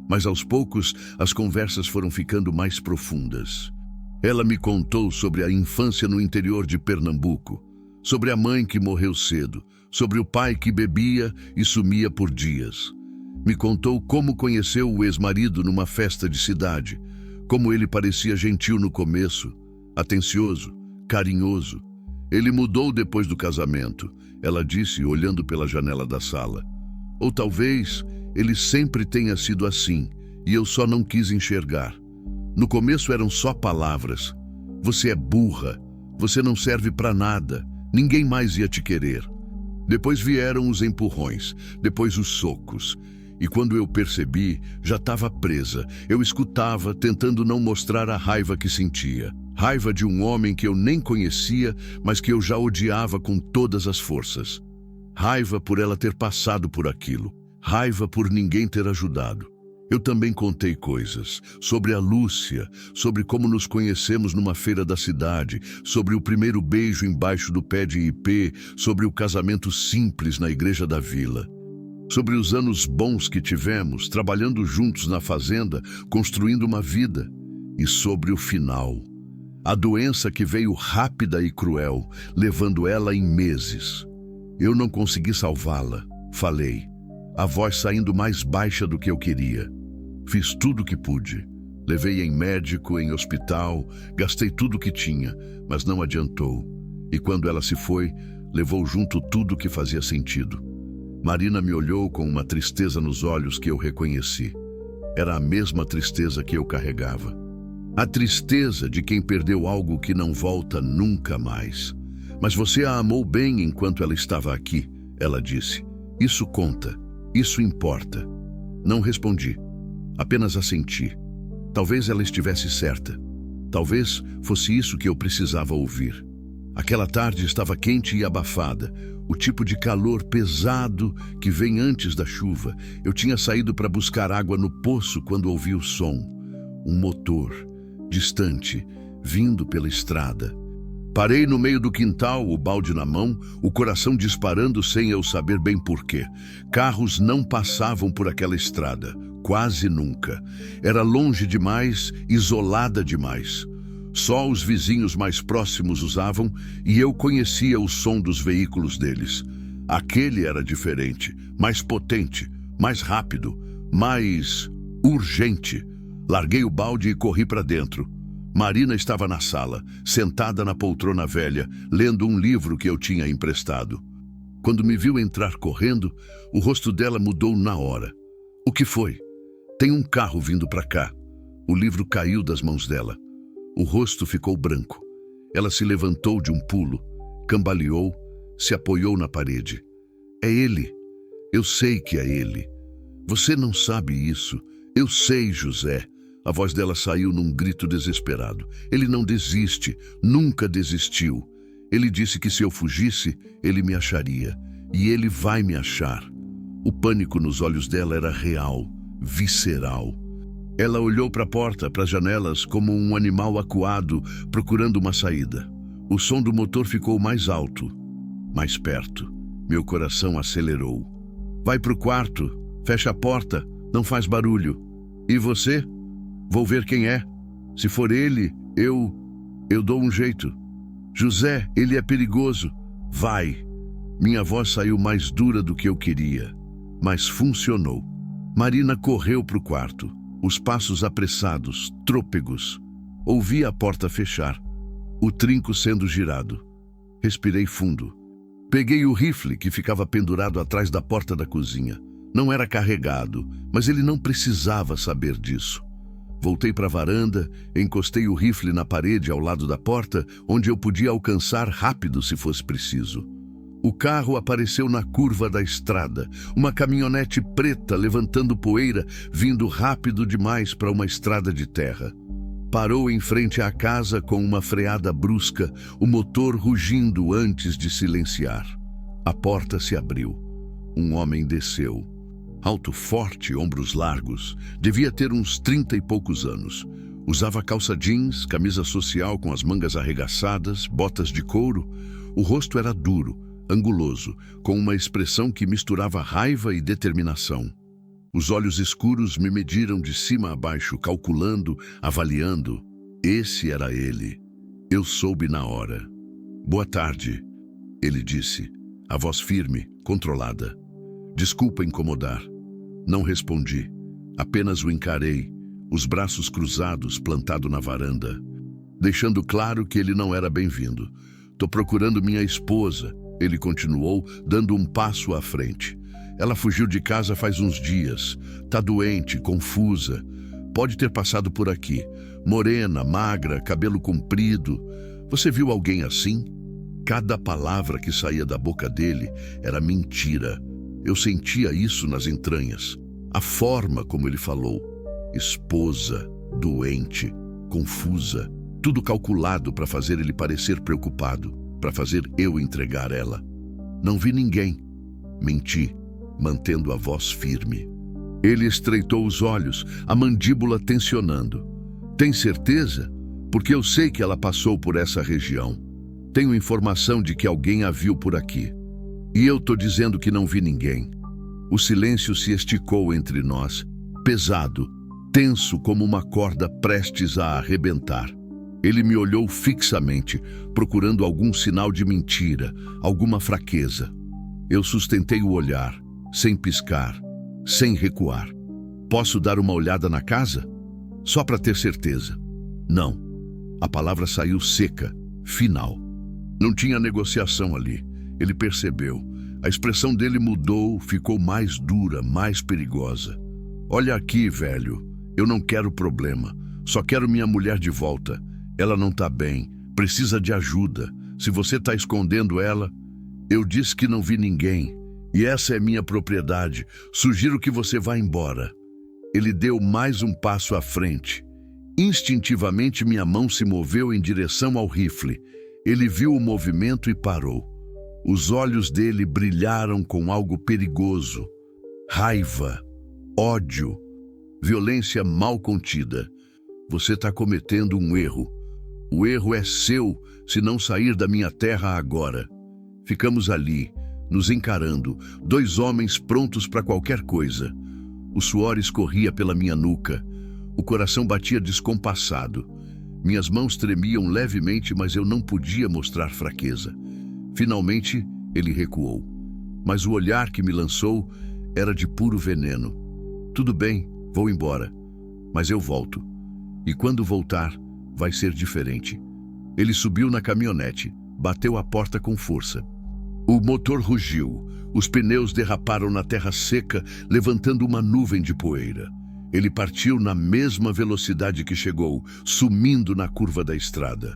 Mas aos poucos as conversas foram ficando mais profundas. Ela me contou sobre a infância no interior de Pernambuco, sobre a mãe que morreu cedo, sobre o pai que bebia e sumia por dias. Me contou como conheceu o ex-marido numa festa de cidade, como ele parecia gentil no começo, atencioso, carinhoso. Ele mudou depois do casamento, ela disse, olhando pela janela da sala. Ou talvez ele sempre tenha sido assim, e eu só não quis enxergar. No começo eram só palavras. Você é burra, você não serve para nada, ninguém mais ia te querer. Depois vieram os empurrões, depois os socos. E quando eu percebi, já estava presa. Eu escutava, tentando não mostrar a raiva que sentia. Raiva de um homem que eu nem conhecia, mas que eu já odiava com todas as forças. Raiva por ela ter passado por aquilo. Raiva por ninguém ter ajudado. Eu também contei coisas sobre a Lúcia, sobre como nos conhecemos numa feira da cidade, sobre o primeiro beijo embaixo do pé de ipê, sobre o casamento simples na igreja da vila. Sobre os anos bons que tivemos, trabalhando juntos na fazenda, construindo uma vida. E sobre o final. A doença que veio rápida e cruel, levando ela em meses. Eu não consegui salvá-la, falei, a voz saindo mais baixa do que eu queria. Fiz tudo o que pude. Levei em médico, em hospital, gastei tudo o que tinha, mas não adiantou. E quando ela se foi, levou junto tudo o que fazia sentido. Marina me olhou com uma tristeza nos olhos que eu reconheci. Era a mesma tristeza que eu carregava. A tristeza de quem perdeu algo que não volta nunca mais. Mas você a amou bem enquanto ela estava aqui, ela disse. Isso conta, isso importa. Não respondi, apenas assenti. Talvez ela estivesse certa. Talvez fosse isso que eu precisava ouvir. Aquela tarde estava quente e abafada, o tipo de calor pesado que vem antes da chuva. Eu tinha saído para buscar água no poço quando ouvi o som. Um motor, distante, vindo pela estrada. Parei no meio do quintal, o balde na mão, o coração disparando sem eu saber bem porquê. Carros não passavam por aquela estrada, quase nunca. Era longe demais, isolada demais. Só os vizinhos mais próximos usavam e eu conhecia o som dos veículos deles. Aquele era diferente, mais potente, mais rápido, mais urgente. Larguei o balde e corri para dentro. Marina estava na sala, sentada na poltrona velha, lendo um livro que eu tinha emprestado. Quando me viu entrar correndo, o rosto dela mudou na hora. O que foi? Tem um carro vindo para cá. O livro caiu das mãos dela. O rosto ficou branco. Ela se levantou de um pulo, cambaleou, se apoiou na parede. É ele. Eu sei que é ele. Você não sabe isso. Eu sei, José. A voz dela saiu num grito desesperado. Ele não desiste, nunca desistiu. Ele disse que se eu fugisse, ele me acharia. E ele vai me achar. O pânico nos olhos dela era real, visceral. Ela olhou para a porta, para as janelas, como um animal acuado, procurando uma saída. O som do motor ficou mais alto, mais perto. Meu coração acelerou. Vai pro quarto, fecha a porta, não faz barulho. E você? Vou ver quem é. Se for ele, eu... Eu dou um jeito. José, ele é perigoso. Vai. Minha voz saiu mais dura do que eu queria, mas funcionou. Marina correu para o quarto, os passos apressados, trôpegos. Ouvi a porta fechar, o trinco sendo girado. Respirei fundo. Peguei o rifle que ficava pendurado atrás da porta da cozinha. Não era carregado, mas ele não precisava saber disso. Voltei para a varanda, encostei o rifle na parede ao lado da porta, onde eu podia alcançar rápido se fosse preciso. O carro apareceu na curva da estrada, uma caminhonete preta levantando poeira, vindo rápido demais para uma estrada de terra. Parou em frente à casa com uma freada brusca, o motor rugindo antes de silenciar. A porta se abriu. Um homem desceu. Alto, forte, ombros largos. Devia ter uns 30 e poucos anos. Usava calça jeans, camisa social com as mangas arregaçadas, botas de couro. O rosto era duro, anguloso, com uma expressão que misturava raiva e determinação. Os olhos escuros me mediram de cima a baixo, calculando, avaliando. Esse era ele. Eu soube na hora. Boa tarde, ele disse, a voz firme, controlada. Desculpa incomodar. Não respondi. Apenas o encarei, os braços cruzados, plantado na varanda, deixando claro que ele não era bem-vindo. Tô procurando minha esposa, ele continuou, dando um passo à frente. Ela fugiu de casa faz uns dias. Tá doente, confusa. Pode ter passado por aqui. Morena, magra, cabelo comprido. Você viu alguém assim? Cada palavra que saía da boca dele era mentira. Eu sentia isso nas entranhas. A forma como ele falou. Esposa, doente, confusa. Tudo calculado para fazer ele parecer preocupado, para fazer eu entregar ela. Não vi ninguém. Menti, mantendo a voz firme. Ele estreitou os olhos, a mandíbula tensionando. Tem certeza? Porque eu sei que ela passou por essa região. Tenho informação de que alguém a viu por aqui. E eu tô dizendo que não vi ninguém. O silêncio se esticou entre nós, pesado, tenso como uma corda prestes a arrebentar. Ele me olhou fixamente, procurando algum sinal de mentira, alguma fraqueza. Eu sustentei o olhar, sem piscar, sem recuar. Posso dar uma olhada na casa? Só para ter certeza. Não. A palavra saiu seca, final. Não tinha negociação ali. Ele percebeu. A expressão dele mudou, ficou mais dura, mais perigosa. Olha aqui, velho. Eu não quero problema. Só quero minha mulher de volta. Ela não tá bem. Precisa de ajuda. Se você tá escondendo ela... Eu disse que não vi ninguém. E essa é minha propriedade. Sugiro que você vá embora. Ele deu mais um passo à frente. Instintivamente minha mão se moveu em direção ao rifle. Ele viu o movimento e parou. Os olhos dele brilharam com algo perigoso. Raiva, ódio, violência mal contida. Você está cometendo um erro. O erro é seu se não sair da minha terra agora. Ficamos ali, nos encarando, dois homens prontos para qualquer coisa. O suor escorria pela minha nuca. O coração batia descompassado. Minhas mãos tremiam levemente, mas eu não podia mostrar fraqueza. Finalmente, ele recuou. Mas o olhar que me lançou era de puro veneno. Tudo bem, vou embora. Mas eu volto. E quando voltar, vai ser diferente. Ele subiu na caminhonete, bateu a porta com força. O motor rugiu. Os pneus derraparam na terra seca, levantando uma nuvem de poeira. Ele partiu na mesma velocidade que chegou, sumindo na curva da estrada.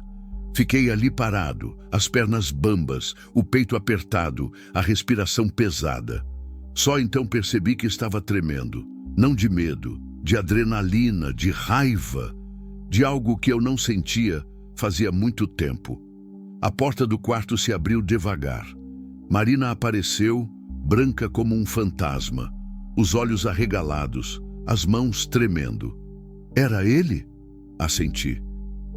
Fiquei ali parado, as pernas bambas, o peito apertado, a respiração pesada. Só então percebi que estava tremendo. Não de medo, de adrenalina, de raiva, de algo que eu não sentia fazia muito tempo. A porta do quarto se abriu devagar. Marina apareceu, branca como um fantasma, os olhos arregalados, as mãos tremendo. Era ele? Assenti.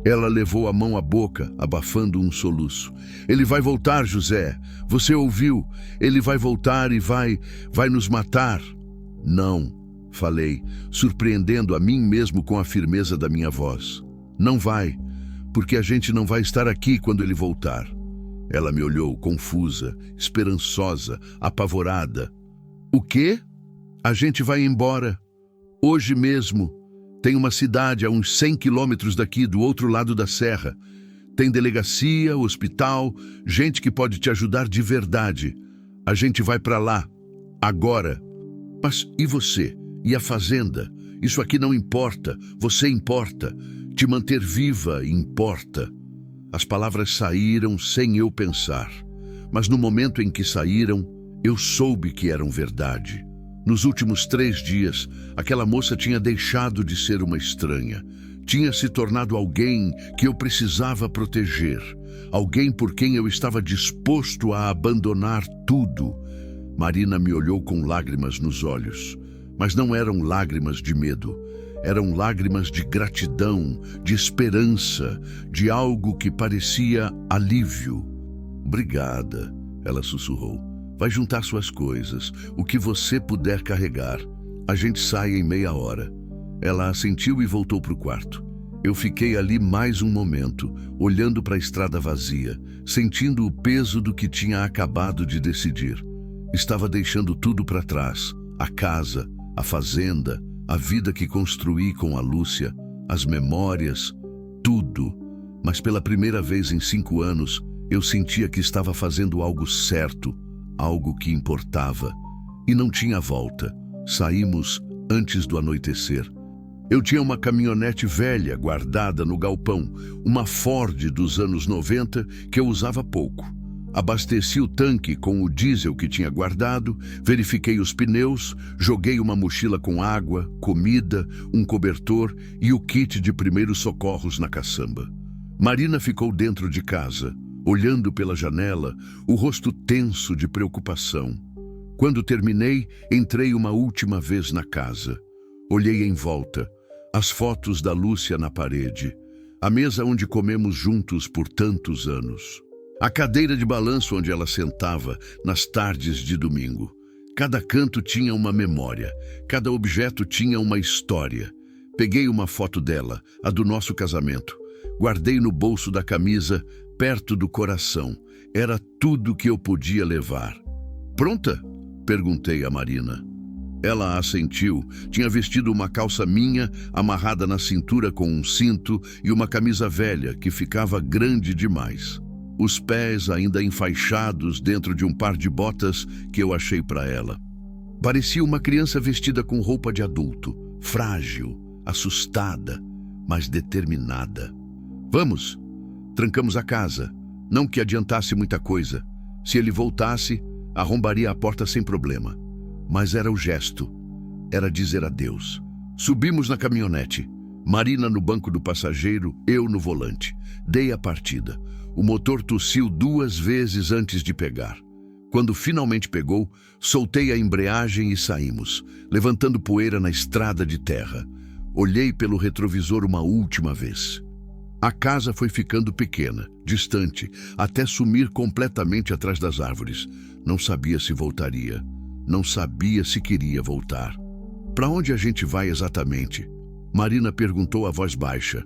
Ela levou a mão à boca, abafando um soluço. Ele vai voltar, José. Você ouviu? Ele vai voltar e vai nos matar. Não, falei, surpreendendo a mim mesmo com a firmeza da minha voz. Não vai. porque a gente não vai estar aqui quando ele voltar. Ela me olhou, confusa, esperançosa, apavorada. O quê? A gente vai embora. Hoje mesmo. Tem uma cidade a uns 100 quilômetros daqui, do outro lado da serra. Tem delegacia, hospital, gente que pode te ajudar de verdade. A gente vai para lá. Agora. Mas e você? E a fazenda? Isso aqui não importa. Você importa. Te manter viva importa. As palavras saíram sem eu pensar. Mas no momento em que saíram, eu soube que eram verdade. Nos últimos 3 dias, aquela moça tinha deixado de ser uma estranha. Tinha se tornado alguém que eu precisava proteger. Alguém por quem eu estava disposto a abandonar tudo. Marina me olhou com lágrimas nos olhos. Mas não eram lágrimas de medo. Eram lágrimas de gratidão, de esperança, de algo que parecia alívio. Obrigada, ela sussurrou. Vai juntar suas coisas, o que você puder carregar. A gente sai em meia hora. Ela assentiu e voltou para o quarto. Eu fiquei ali mais um momento, olhando para a estrada vazia, sentindo o peso do que tinha acabado de decidir. Estava deixando tudo para trás. A casa, a fazenda, a vida que construí com a Lúcia, as memórias, tudo. Mas pela primeira vez em 5 anos, eu sentia que estava fazendo algo certo, algo que importava. E não tinha volta. Saímos antes do anoitecer. Eu tinha uma caminhonete velha guardada no galpão, uma Ford dos anos 90 que eu usava pouco. Abasteci o tanque com o diesel que tinha guardado, verifiquei os pneus, joguei uma mochila com água, comida, um cobertor e o kit de primeiros socorros na caçamba. Marina ficou dentro de casa, olhando pela janela, o rosto tenso de preocupação. Quando terminei, entrei uma última vez na casa. Olhei em volta, as fotos da Lúcia na parede, a mesa onde comemos juntos por tantos anos. A cadeira de balanço onde ela sentava nas tardes de domingo. Cada canto tinha uma memória, cada objeto tinha uma história. Peguei uma foto dela, a do nosso casamento. Guardei no bolso da camisa, perto do coração. Era tudo que eu podia levar. Pronta? Perguntei a Marina. Ela assentiu. Tinha vestido uma calça minha, amarrada na cintura com um cinto e uma camisa velha que ficava grande demais. Os pés ainda enfaixados dentro de um par de botas que eu achei para ela. Parecia uma criança vestida com roupa de adulto, frágil, assustada, mas determinada. Vamos! Trancamos a casa. Não que adiantasse muita coisa. Se ele voltasse, arrombaria a porta sem problema. Mas era o gesto. Era dizer adeus. Subimos na caminhonete. Marina no banco do passageiro, eu no volante. Dei a partida. O motor tossiu 2 vezes antes de pegar. Quando finalmente pegou, soltei a embreagem e saímos, levantando poeira na estrada de terra. Olhei pelo retrovisor uma última vez. A casa foi ficando pequena, distante, até sumir completamente atrás das árvores. Não sabia se voltaria. Não sabia se queria voltar. Para onde a gente vai exatamente? Marina perguntou a voz baixa.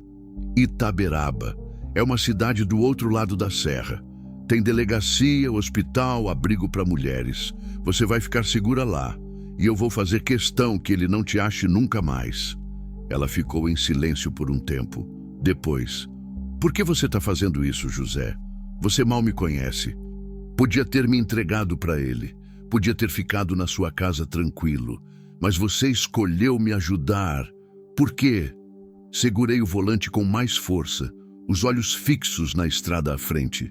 Itaberaba. É uma cidade do outro lado da serra. Tem delegacia, hospital, abrigo para mulheres. Você vai ficar segura lá. E eu vou fazer questão que ele não te ache nunca mais. Ela ficou em silêncio por um tempo. Depois, por que você está fazendo isso, José? Você mal me conhece. Podia ter me entregado para ele. Podia ter ficado na sua casa tranquilo. Mas você escolheu me ajudar. Por quê? Segurei o volante com mais força, os olhos fixos na estrada à frente.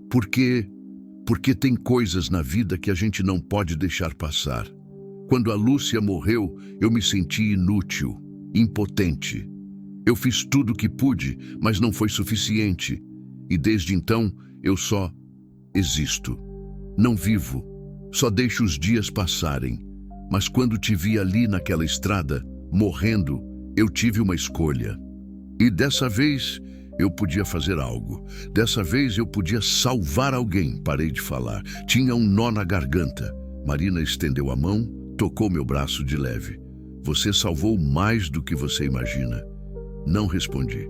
Por quê? Porque tem coisas na vida que a gente não pode deixar passar. Quando a Lúcia morreu, eu me senti inútil, impotente. Eu fiz tudo o que pude, mas não foi suficiente. E desde então, eu só existo. Não vivo. Só deixo os dias passarem. Mas quando te vi ali naquela estrada, morrendo, eu tive uma escolha. E dessa vez, eu podia fazer algo. Dessa vez, eu podia salvar alguém. Parei de falar. Tinha um nó na garganta. Marina estendeu a mão, tocou meu braço de leve. Você salvou mais do que você imagina. Não respondi.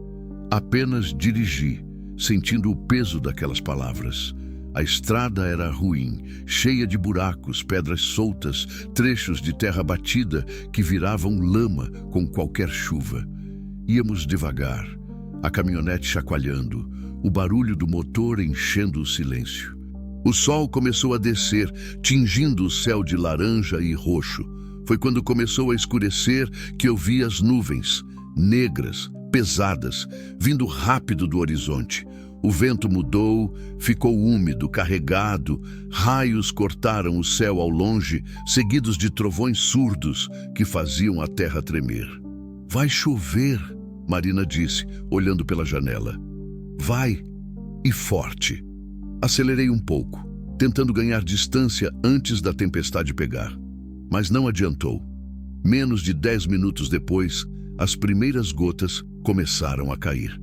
Apenas dirigi, sentindo o peso daquelas palavras. A estrada era ruim, cheia de buracos, pedras soltas, trechos de terra batida que viravam lama com qualquer chuva. Íamos devagar, a caminhonete chacoalhando, o barulho do motor enchendo o silêncio. O sol começou a descer, tingindo o céu de laranja e roxo. Foi quando começou a escurecer que eu vi as nuvens, negras, pesadas, vindo rápido do horizonte. O vento mudou, ficou úmido, carregado, raios cortaram o céu ao longe, seguidos de trovões surdos que faziam a terra tremer. "Vai chover", Marina disse, olhando pela janela. "Vai, e forte." Acelerei um pouco, tentando ganhar distância antes da tempestade pegar. Mas não adiantou. Menos de 10 minutos depois, as primeiras gotas começaram a cair.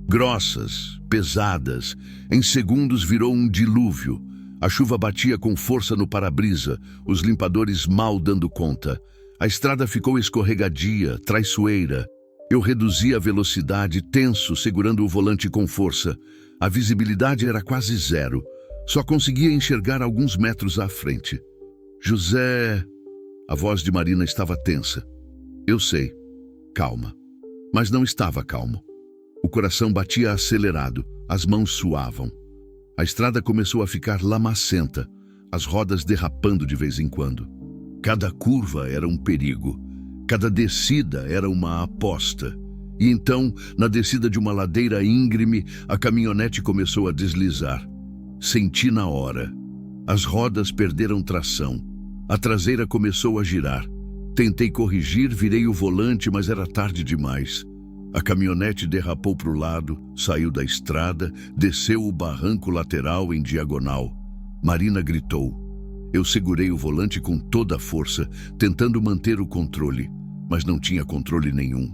Grossas, pesadas, em segundos virou um dilúvio. A chuva batia com força no para-brisa, os limpadores mal dando conta. A estrada ficou escorregadia, traiçoeira. Eu reduzi a velocidade, tenso, segurando o volante com força. A visibilidade era quase zero. Só conseguia enxergar alguns metros à frente. "José..." A voz de Marina estava tensa. Eu sei. Calma. Mas não estava calmo. O coração batia acelerado, as mãos suavam. A estrada começou a ficar lamacenta, as rodas derrapando de vez em quando. Cada curva era um perigo, cada descida era uma aposta. E então, na descida de uma ladeira íngreme, a caminhonete começou a deslizar. Senti na hora. As rodas perderam tração. A traseira começou a girar. Tentei corrigir, virei o volante, mas era tarde demais. A caminhonete derrapou para o lado, saiu da estrada, desceu o barranco lateral em diagonal. Marina gritou. Eu segurei o volante com toda a força, tentando manter o controle, mas não tinha controle nenhum.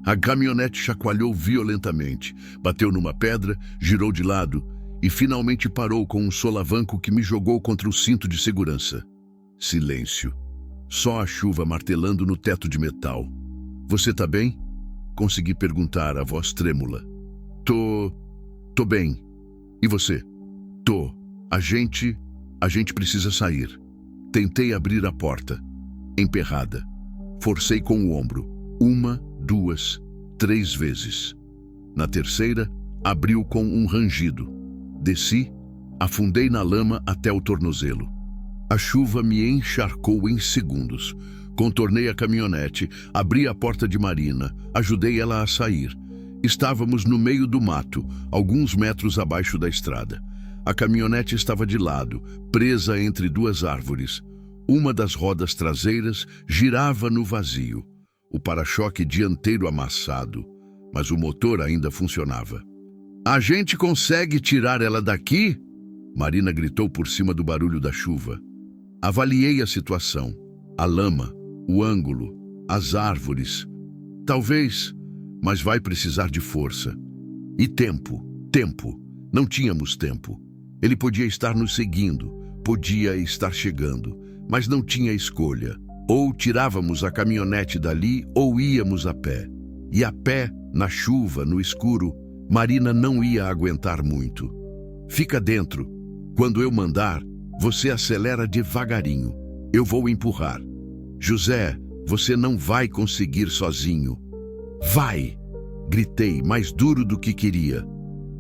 A caminhonete chacoalhou violentamente, bateu numa pedra, girou de lado e finalmente parou com um solavanco que me jogou contra o cinto de segurança. Silêncio. Só a chuva martelando no teto de metal. "Você tá bem?" Consegui perguntar, a voz trêmula. Tô bem. E você?" "Tô. A gente precisa sair." Tentei abrir a porta. Emperrada. Forcei com o ombro. 1, 2, 3 vezes. Na terceira, abriu com um rangido. Desci, afundei na lama até o tornozelo. A chuva me encharcou em segundos. Contornei a caminhonete, abri a porta de Marina, ajudei ela a sair. Estávamos no meio do mato, alguns metros abaixo da estrada. A caminhonete estava de lado, presa entre duas árvores. Uma das rodas traseiras girava no vazio. O para-choque dianteiro amassado, mas o motor ainda funcionava. "A gente consegue tirar ela daqui?" Marina gritou por cima do barulho da chuva. Avaliei a situação. A lama, o ângulo, as árvores. Talvez, mas vai precisar de força. E tempo. Não tínhamos tempo. Ele podia estar nos seguindo, podia estar chegando, mas não tinha escolha. Ou tirávamos a caminhonete dali ou íamos a pé. E a pé, na chuva, no escuro, Marina não ia aguentar muito. "Fica dentro. Quando eu mandar, você acelera devagarinho. Eu vou empurrar. José, você não vai conseguir sozinho." "Vai!" Gritei, mais duro do que queria.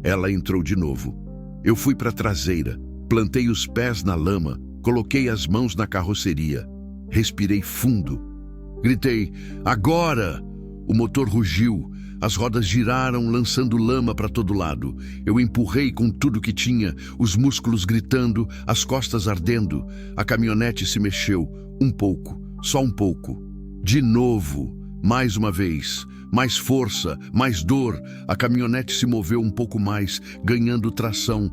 Ela entrou de novo. Eu fui para a traseira, plantei os pés na lama, coloquei as mãos na carroceria. Respirei fundo. Gritei, "Agora!" O motor rugiu, as rodas giraram, lançando lama para todo lado. Eu empurrei com tudo que tinha, os músculos gritando, as costas ardendo. A caminhonete se mexeu, um pouco, só um pouco. De novo, mais uma vez, mais força, mais dor. A caminhonete se moveu um pouco mais, ganhando tração.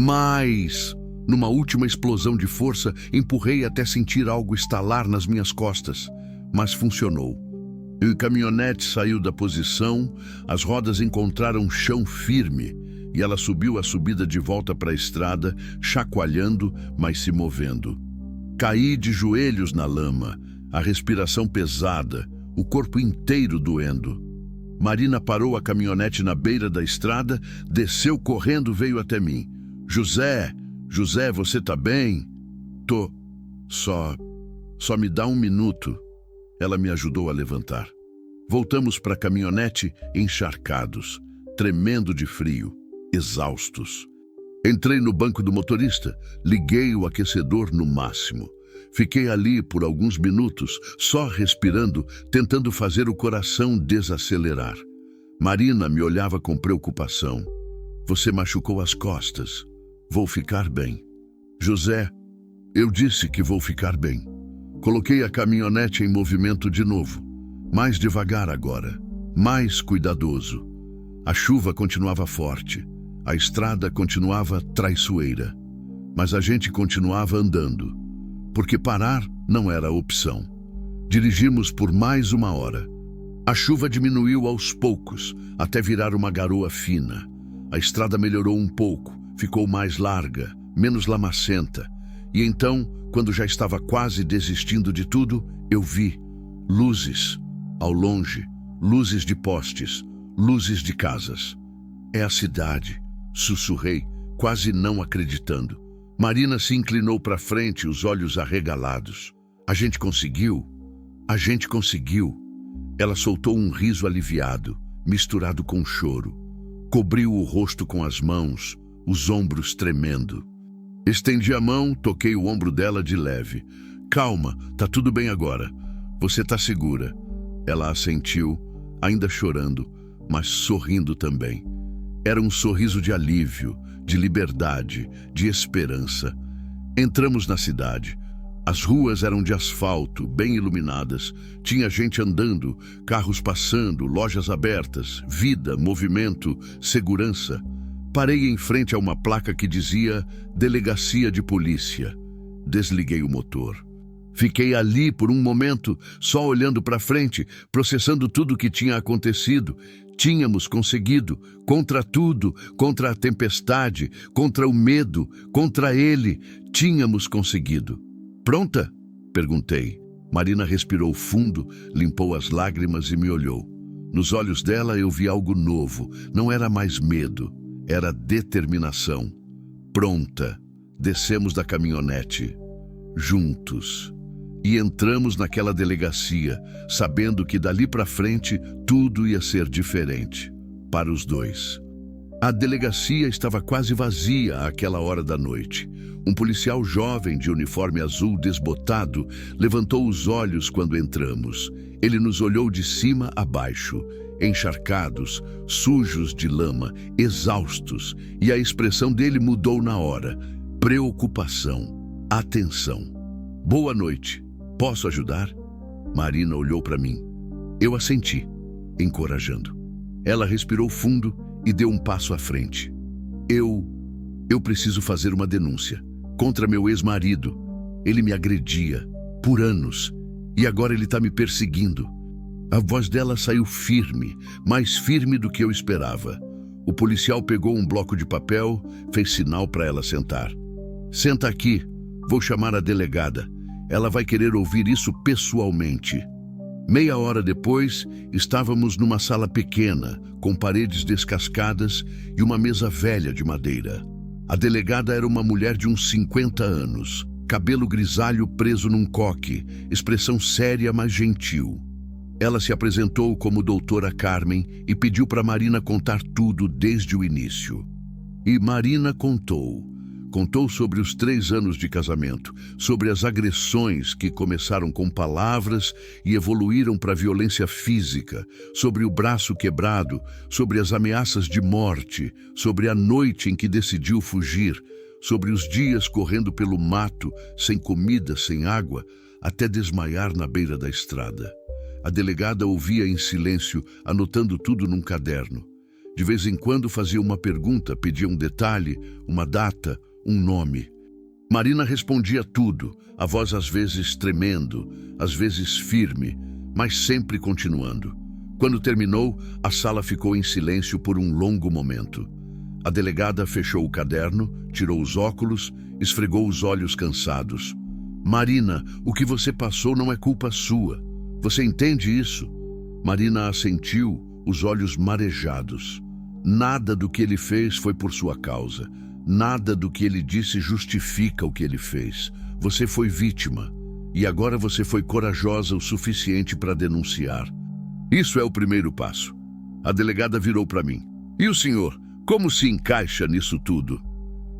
Mais! Numa última explosão de força, empurrei até sentir algo estalar nas minhas costas. Mas funcionou. A caminhonete saiu da posição, as rodas encontraram chão firme e ela subiu a subida de volta para a estrada, chacoalhando, mas se movendo. Caí de joelhos na lama, a respiração pesada, o corpo inteiro doendo. Marina parou a caminhonete na beira da estrada, desceu correndo, veio até mim. José, você tá bem? Tô. Só me dá um minuto. Ela me ajudou a levantar. Voltamos para a caminhonete encharcados, tremendo de frio, exaustos. Entrei no banco do motorista, liguei o aquecedor no máximo. Fiquei ali por alguns minutos, só respirando, tentando fazer o coração desacelerar. Marina me olhava com preocupação. Você machucou as costas. Vou ficar bem. José, eu disse que vou ficar bem. Coloquei a caminhonete em movimento de novo. Mais devagar agora, mais cuidadoso. A chuva continuava forte. A estrada continuava traiçoeira. Mas a gente continuava andando, porque parar não era opção. Dirigimos por mais 1 hora. A chuva diminuiu aos poucos, até virar uma garoa fina. A estrada melhorou um pouco, ficou mais larga, menos lamacenta. E então, quando já estava quase desistindo de tudo, eu vi luzes ao longe, luzes de postes, luzes de casas. É a cidade, sussurrei, quase não acreditando. Marina se inclinou para frente, os olhos arregalados. A gente conseguiu! A gente conseguiu! Ela soltou um riso aliviado, misturado com choro. Cobriu o rosto com as mãos, os ombros tremendo. Estendi a mão, toquei o ombro dela de leve. Calma, tá tudo bem agora. Você tá segura. Ela assentiu, ainda chorando, mas sorrindo também. Era um sorriso de alívio, de liberdade, de esperança. Entramos na cidade. As ruas eram de asfalto, bem iluminadas. Tinha gente andando, carros passando, lojas abertas, vida, movimento, segurança. Parei em frente a uma placa que dizia Delegacia de Polícia. Desliguei o motor. Fiquei ali por um momento, só olhando para frente, processando tudo o que tinha acontecido. Tínhamos conseguido, contra tudo, contra a tempestade, contra o medo, contra ele, tínhamos conseguido. Pronta? Perguntei. Marina respirou fundo, limpou as lágrimas e me olhou. Nos olhos dela eu vi algo novo, não era mais medo, era determinação. Pronta. Descemos da caminhonete, juntos. E entramos naquela delegacia, sabendo que dali para frente tudo ia ser diferente, para os dois. A delegacia estava quase vazia àquela hora da noite. Um policial jovem de uniforme azul desbotado levantou os olhos quando entramos. Ele nos olhou de cima a baixo, encharcados, sujos de lama, exaustos, e a expressão dele mudou na hora. Preocupação, atenção. Boa noite. Posso ajudar? Marina olhou para mim. Eu assenti, encorajando. Ela respirou fundo e deu um passo à frente. Eu preciso fazer uma denúncia contra meu ex-marido. Ele me agredia por anos e agora ele está me perseguindo. A voz dela saiu firme, mais firme do que eu esperava. O policial pegou um bloco de papel, fez sinal para ela sentar. Senta aqui, vou chamar a delegada. Ela vai querer ouvir isso pessoalmente. Meia hora depois, estávamos numa sala pequena, com paredes descascadas e uma mesa velha de madeira. A delegada era uma mulher de uns 50 anos, cabelo grisalho preso num coque, expressão séria, mas gentil. Ela se apresentou como doutora Carmen e pediu para Marina contar tudo desde o início. E Marina contou. Contou sobre os 3 anos de casamento, sobre as agressões que começaram com palavras e evoluíram para violência física, sobre o braço quebrado, sobre as ameaças de morte, sobre a noite em que decidiu fugir, sobre os dias correndo pelo mato, sem comida, sem água, até desmaiar na beira da estrada. A delegada ouvia em silêncio, anotando tudo num caderno. De vez em quando fazia uma pergunta, pedia um detalhe, uma data, um nome. Marina respondia tudo, a voz às vezes tremendo, às vezes firme, mas sempre continuando. Quando terminou, a sala ficou em silêncio por um longo momento. A delegada fechou o caderno, tirou os óculos, esfregou os olhos cansados. Marina, o que você passou não é culpa sua. Você entende isso? Marina assentiu, os olhos marejados. Nada do que ele fez foi por sua causa. Nada do que ele disse justifica o que ele fez. Você foi vítima. E agora você foi corajosa o suficiente para denunciar. Isso é o primeiro passo. A delegada virou para mim. E o senhor, como se encaixa nisso tudo?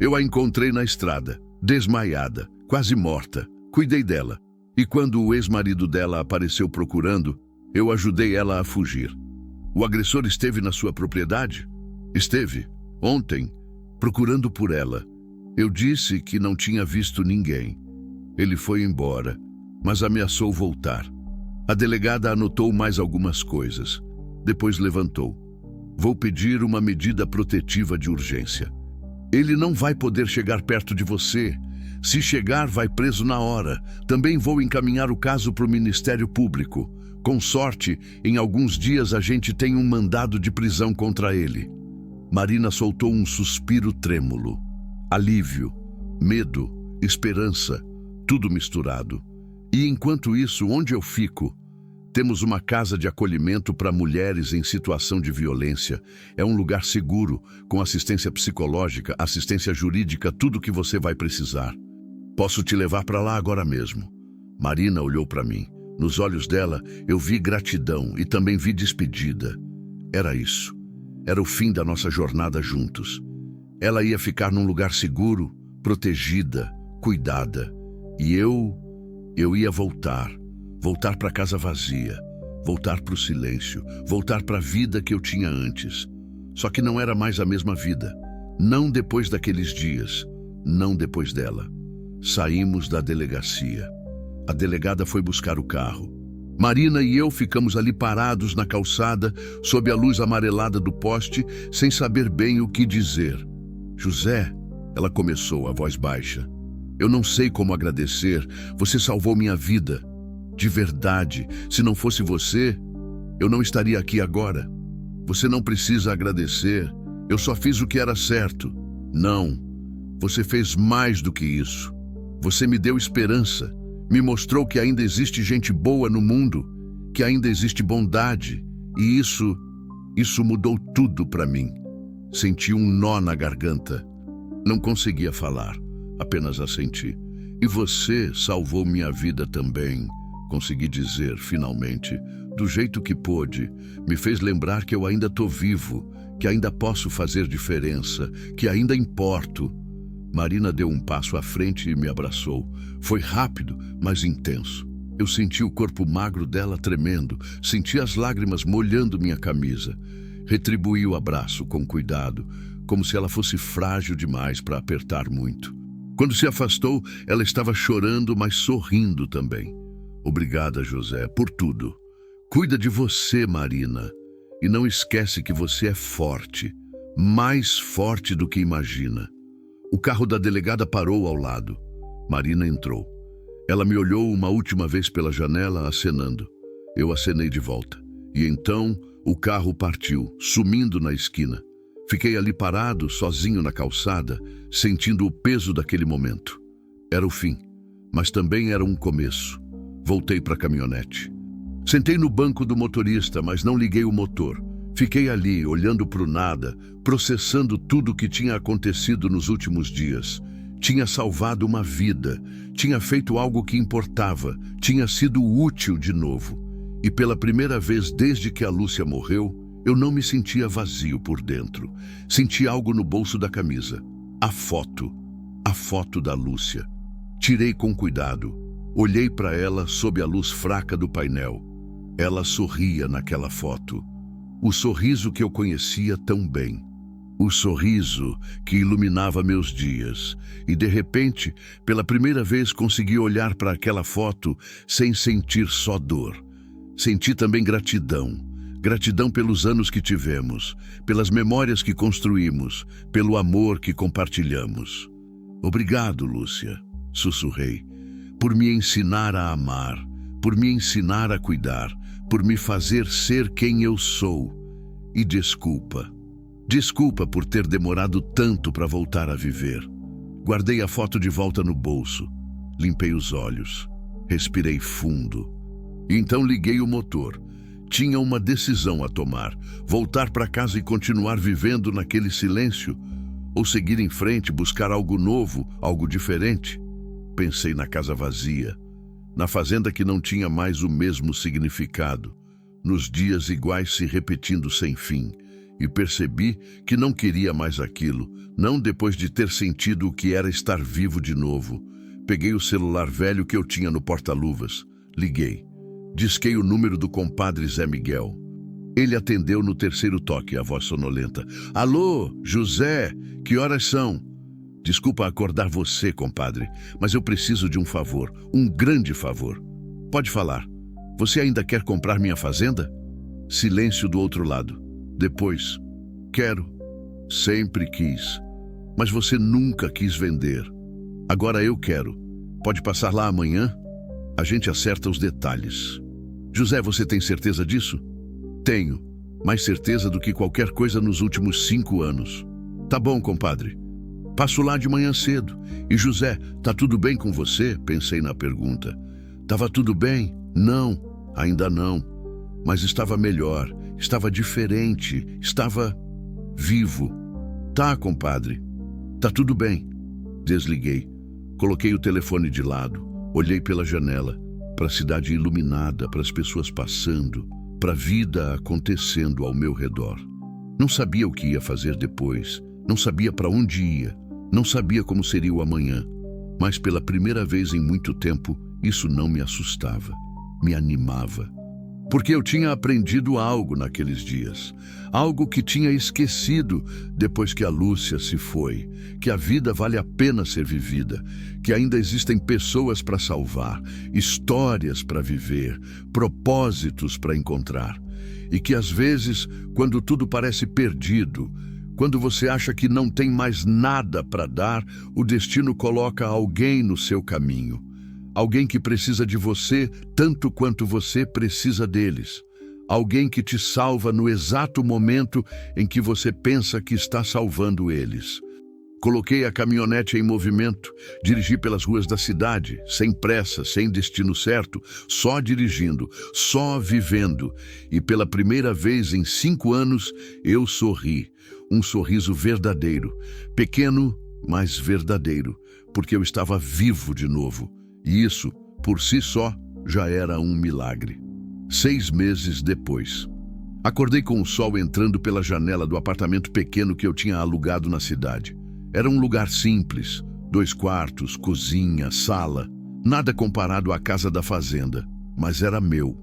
Eu a encontrei na estrada, desmaiada, quase morta. Cuidei dela. E quando o ex-marido dela apareceu procurando, eu ajudei ela a fugir. O agressor esteve na sua propriedade? Esteve, ontem, procurando por ela. Eu disse que não tinha visto ninguém. Ele foi embora, mas ameaçou voltar. A delegada anotou mais algumas coisas. Depois levantou. Vou pedir uma medida protetiva de urgência. Ele não vai poder chegar perto de você. Se chegar, vai preso na hora. Também vou encaminhar o caso para o Ministério Público. Com sorte, em alguns dias a gente tem um mandado de prisão contra ele. Marina soltou um suspiro trêmulo. Alívio, medo, esperança, tudo misturado. E enquanto isso, onde eu fico? Temos uma casa de acolhimento para mulheres em situação de violência. É um lugar seguro, com assistência psicológica, assistência jurídica, tudo o que você vai precisar. Posso te levar para lá agora mesmo. Marina olhou para mim. Nos olhos dela, eu vi gratidão e também vi despedida. Era isso. Era o fim da nossa jornada juntos. Ela ia ficar num lugar seguro, protegida, cuidada. E eu ia voltar para casa vazia, voltar para o silêncio, voltar para a vida que eu tinha antes. Só que não era mais a mesma vida. Não depois daqueles dias, não depois dela. Saímos da delegacia. A delegada foi buscar o carro. Marina e eu ficamos ali parados na calçada, sob a luz amarelada do poste, sem saber bem o que dizer. José, ela começou, a voz baixa. Eu não sei como agradecer. Você salvou minha vida. De verdade, se não fosse você, eu não estaria aqui agora. Você não precisa agradecer. Eu só fiz o que era certo. Não, você fez mais do que isso. Você me deu esperança. Me mostrou que ainda existe gente boa no mundo, que ainda existe bondade. E isso mudou tudo para mim. Senti um nó na garganta. Não conseguia falar, apenas assenti. E você salvou minha vida também, consegui dizer finalmente, do jeito que pôde. Me fez lembrar que eu ainda estou vivo, que ainda posso fazer diferença, que ainda importo. Marina deu um passo à frente e me abraçou. Foi rápido, mas intenso. Eu senti o corpo magro dela tremendo, senti as lágrimas molhando minha camisa. Retribuí o abraço com cuidado, como se ela fosse frágil demais para apertar muito. Quando se afastou, ela estava chorando, mas sorrindo também. Obrigada, José, por tudo. Cuida de você, Marina. E não esquece que você é forte, mais forte do que imagina. O carro da delegada parou ao lado. Marina entrou. Ela me olhou uma última vez pela janela, acenando. Eu acenei de volta. E então o carro partiu, sumindo na esquina. Fiquei ali parado, sozinho na calçada, sentindo o peso daquele momento. Era o fim, mas também era um começo. Voltei para a caminhonete. Sentei no banco do motorista, mas não liguei o motor. Fiquei ali, olhando para o nada, processando tudo o que tinha acontecido nos últimos dias. Tinha salvado uma vida, tinha feito algo que importava, tinha sido útil de novo. E pela primeira vez desde que a Lúcia morreu, eu não me sentia vazio por dentro. Senti algo no bolso da camisa. A foto da Lúcia. Tirei com cuidado. Olhei para ela sob a luz fraca do painel. Ela sorria naquela foto. O sorriso que eu conhecia tão bem. O sorriso que iluminava meus dias. E de repente, pela primeira vez consegui olhar para aquela foto sem sentir só dor. Senti também gratidão. Gratidão pelos anos que tivemos, pelas memórias que construímos, pelo amor que compartilhamos. Obrigado, Lúcia, sussurrei, por me ensinar a amar, por me ensinar a cuidar, por me fazer ser quem eu sou. E desculpa. Desculpa por ter demorado tanto para voltar a viver. Guardei a foto de volta no bolso. Limpei os olhos. Respirei fundo. Então liguei o motor. Tinha uma decisão a tomar: voltar para casa e continuar vivendo naquele silêncio, ou seguir em frente, buscar algo novo, algo diferente. Pensei na casa vazia, na fazenda que não tinha mais o mesmo significado, nos dias iguais se repetindo sem fim, e percebi que não queria mais aquilo, não depois de ter sentido o que era estar vivo de novo. Peguei o celular velho que eu tinha no porta-luvas, liguei. Disquei o número do compadre Zé Miguel. Ele atendeu no terceiro toque, a voz sonolenta. Alô, José, que horas são? Desculpa acordar você, compadre, mas eu preciso de um favor, um grande favor. Pode falar. Você ainda quer comprar minha fazenda? Silêncio do outro lado. Depois. Quero. Sempre quis. Mas você nunca quis vender. Agora eu quero. Pode passar lá amanhã? A gente acerta os detalhes. José, você tem certeza disso? Tenho. Mais certeza do que qualquer coisa nos últimos 5 anos. Tá bom, compadre. Passo lá de manhã cedo. E José, tá tudo bem com você? Pensei na pergunta. Tava tudo bem? Não, ainda não. Mas estava melhor, estava diferente, estava vivo. Tá, compadre. Tá tudo bem. Desliguei. Coloquei o telefone de lado. Olhei pela janela, para a cidade iluminada, para as pessoas passando, para a vida acontecendo ao meu redor. Não sabia o que ia fazer depois, não sabia para onde ia, não sabia como seria o amanhã. Mas pela primeira vez em muito tempo, isso não me assustava, me animava. Porque eu tinha aprendido algo naqueles dias, algo que tinha esquecido depois que a Lúcia se foi, que a vida vale a pena ser vivida, que ainda existem pessoas para salvar, histórias para viver, propósitos para encontrar. E que às vezes, quando tudo parece perdido, quando você acha que não tem mais nada para dar, o destino coloca alguém no seu caminho. Alguém que precisa de você tanto quanto você precisa deles. Alguém que te salva no exato momento em que você pensa que está salvando eles. Coloquei a caminhonete em movimento, dirigi pelas ruas da cidade, sem pressa, sem destino certo, só dirigindo, só vivendo. E pela primeira vez em 5 anos, eu sorri. Um sorriso verdadeiro, pequeno, mas verdadeiro, porque eu estava vivo de novo. E isso, por si só, já era um milagre. 6 meses depois. Acordei com o sol entrando pela janela do apartamento pequeno que eu tinha alugado na cidade. Era um lugar simples, 2 quartos, cozinha, sala. Nada comparado à casa da fazenda, mas era meu.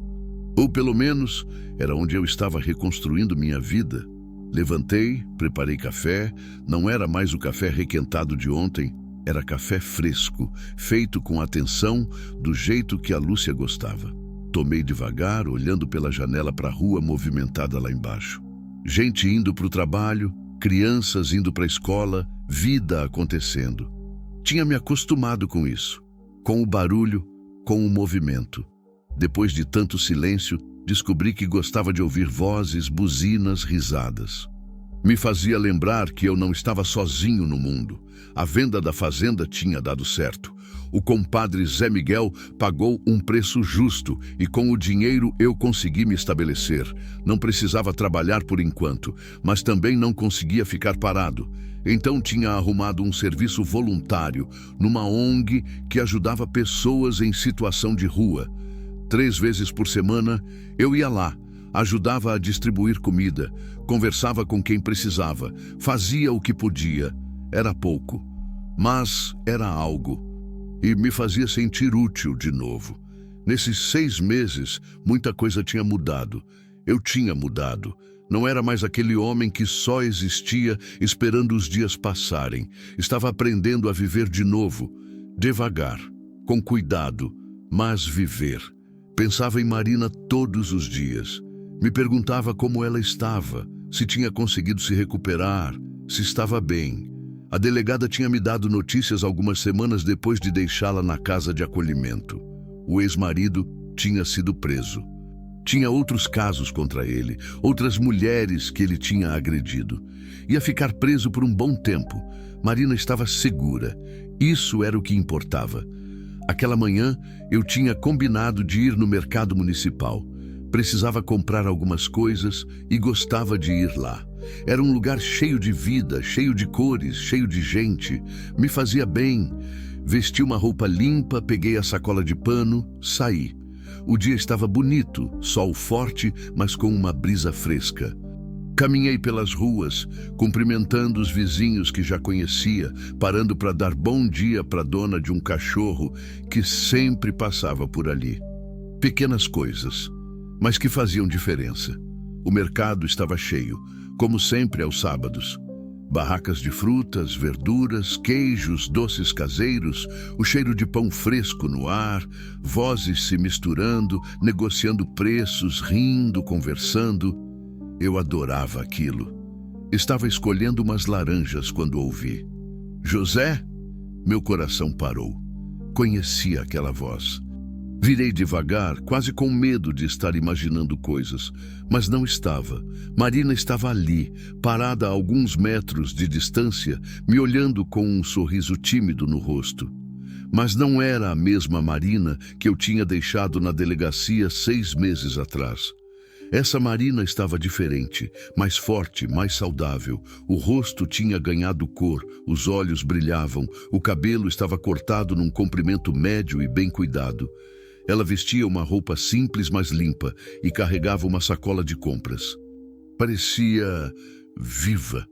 Ou pelo menos, era onde eu estava reconstruindo minha vida. Levantei, preparei café. Não era mais o café requentado de ontem. Era café fresco, feito com atenção, do jeito que a Lúcia gostava. Tomei devagar, olhando pela janela para a rua movimentada lá embaixo. Gente indo para o trabalho, crianças indo para a escola, vida acontecendo. Tinha me acostumado com isso, com o barulho, com o movimento. Depois de tanto silêncio, descobri que gostava de ouvir vozes, buzinas, risadas. Me fazia lembrar que eu não estava sozinho no mundo. A venda da fazenda tinha dado certo. O compadre Zé Miguel pagou um preço justo e com o dinheiro eu consegui me estabelecer. Não precisava trabalhar por enquanto, mas também não conseguia ficar parado. Então tinha arrumado um serviço voluntário numa ONG que ajudava pessoas em situação de rua. 3 vezes por semana eu ia lá. Ajudava a distribuir comida, conversava com quem precisava, fazia o que podia. Era pouco, mas era algo. E me fazia sentir útil de novo. Nesses 6 meses, muita coisa tinha mudado. Eu tinha mudado. Não era mais aquele homem que só existia esperando os dias passarem. Estava aprendendo a viver de novo, devagar, com cuidado, mas viver. Pensava em Marina todos os dias. Me perguntava como ela estava, se tinha conseguido se recuperar, se estava bem. A delegada tinha me dado notícias algumas semanas depois de deixá-la na casa de acolhimento. O ex-marido tinha sido preso. Tinha outros casos contra ele, outras mulheres que ele tinha agredido. Ia ficar preso por um bom tempo. Marina estava segura. Isso era o que importava. Aquela manhã, eu tinha combinado de ir no mercado municipal. Precisava comprar algumas coisas e gostava de ir lá. Era um lugar cheio de vida, cheio de cores, cheio de gente. Me fazia bem. Vesti uma roupa limpa, peguei a sacola de pano, saí. O dia estava bonito, sol forte, mas com uma brisa fresca. Caminhei pelas ruas, cumprimentando os vizinhos que já conhecia, parando para dar bom dia para a dona de um cachorro que sempre passava por ali. Pequenas coisas, mas que faziam diferença. O mercado estava cheio, como sempre aos sábados. Barracas de frutas, verduras, queijos, doces caseiros, o cheiro de pão fresco no ar, vozes se misturando, negociando preços, rindo, conversando. Eu adorava aquilo. Estava escolhendo umas laranjas quando ouvi. José? Meu coração parou. Conhecia aquela voz. Virei devagar, quase com medo de estar imaginando coisas, mas não estava. Marina estava ali, parada a alguns metros de distância, me olhando com um sorriso tímido no rosto. Mas não era a mesma Marina que eu tinha deixado na delegacia 6 meses atrás. Essa Marina estava diferente, mais forte, mais saudável. O rosto tinha ganhado cor, os olhos brilhavam, o cabelo estava cortado num comprimento médio e bem cuidado. Ela vestia uma roupa simples, mas limpa, e carregava uma sacola de compras. Parecia viva.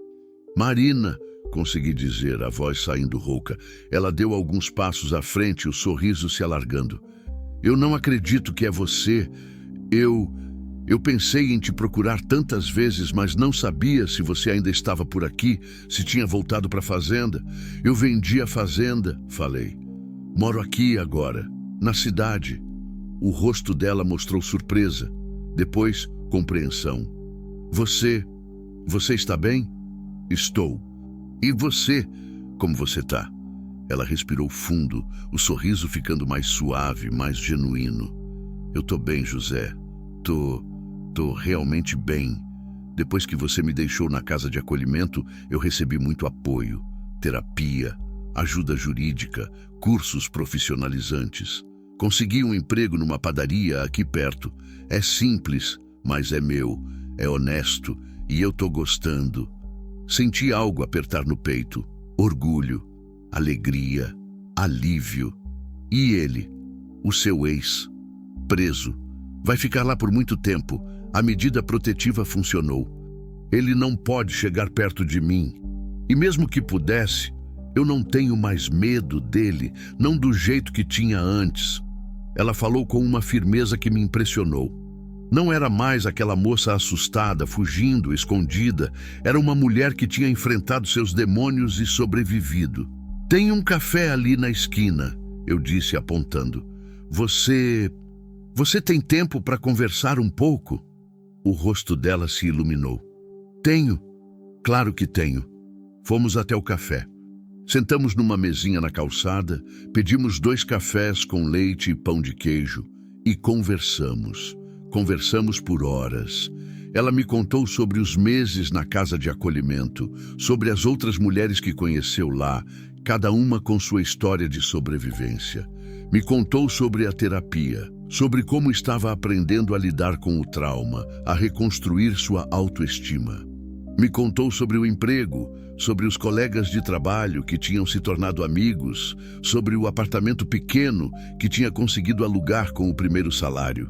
Marina, consegui dizer, a voz saindo rouca. Ela deu alguns passos à frente, o sorriso se alargando. Eu não acredito que é você. Eu pensei em te procurar tantas vezes, mas não sabia se você ainda estava por aqui, se tinha voltado para a fazenda. Eu vendi a fazenda, falei. Moro aqui agora, na cidade. O rosto dela mostrou surpresa, depois compreensão. Você está bem? Estou. E você, como você está? Ela respirou fundo, o sorriso ficando mais suave, mais genuíno. Eu tô bem, José. Tô realmente bem. Depois que você me deixou na casa de acolhimento, eu recebi muito apoio, terapia, ajuda jurídica, cursos profissionalizantes. Consegui um emprego numa padaria aqui perto. É simples, mas é meu, é honesto e eu tô gostando. Senti algo apertar no peito, orgulho, alegria, alívio. E ele, o seu ex, preso, vai ficar lá por muito tempo. A medida protetiva funcionou. Ele não pode chegar perto de mim. E mesmo que pudesse, eu não tenho mais medo dele, não do jeito que tinha antes. Ela falou com uma firmeza que me impressionou. Não era mais aquela moça assustada, fugindo, escondida. Era uma mulher que tinha enfrentado seus demônios e sobrevivido. Tem um café ali na esquina, eu disse apontando. Você tem tempo para conversar um pouco? O rosto dela se iluminou. Tenho. Claro que tenho. Fomos até o café. Sentamos numa mesinha na calçada, pedimos 2 cafés com leite e pão de queijo e conversamos. Conversamos por horas. Ela me contou sobre os meses na casa de acolhimento, sobre as outras mulheres que conheceu lá, cada uma com sua história de sobrevivência. Me contou sobre a terapia, sobre como estava aprendendo a lidar com o trauma, a reconstruir sua autoestima. Me contou sobre o emprego, sobre os colegas de trabalho que tinham se tornado amigos, sobre o apartamento pequeno que tinha conseguido alugar com o primeiro salário.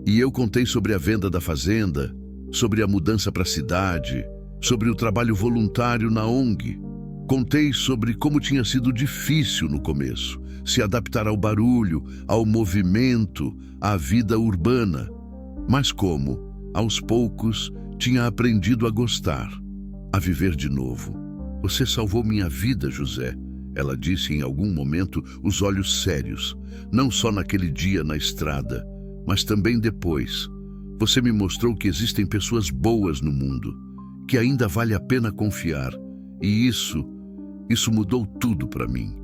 E eu contei sobre a venda da fazenda, sobre a mudança para a cidade, sobre o trabalho voluntário na ONG. Contei sobre como tinha sido difícil no começo, se adaptar ao barulho, ao movimento, à vida urbana. Mas como, aos poucos, tinha aprendido a gostar, a viver de novo. Você salvou minha vida, José, ela disse em algum momento, os olhos sérios, não só naquele dia na estrada, mas também depois. Você me mostrou que existem pessoas boas no mundo, que ainda vale a pena confiar. E isso mudou tudo para mim.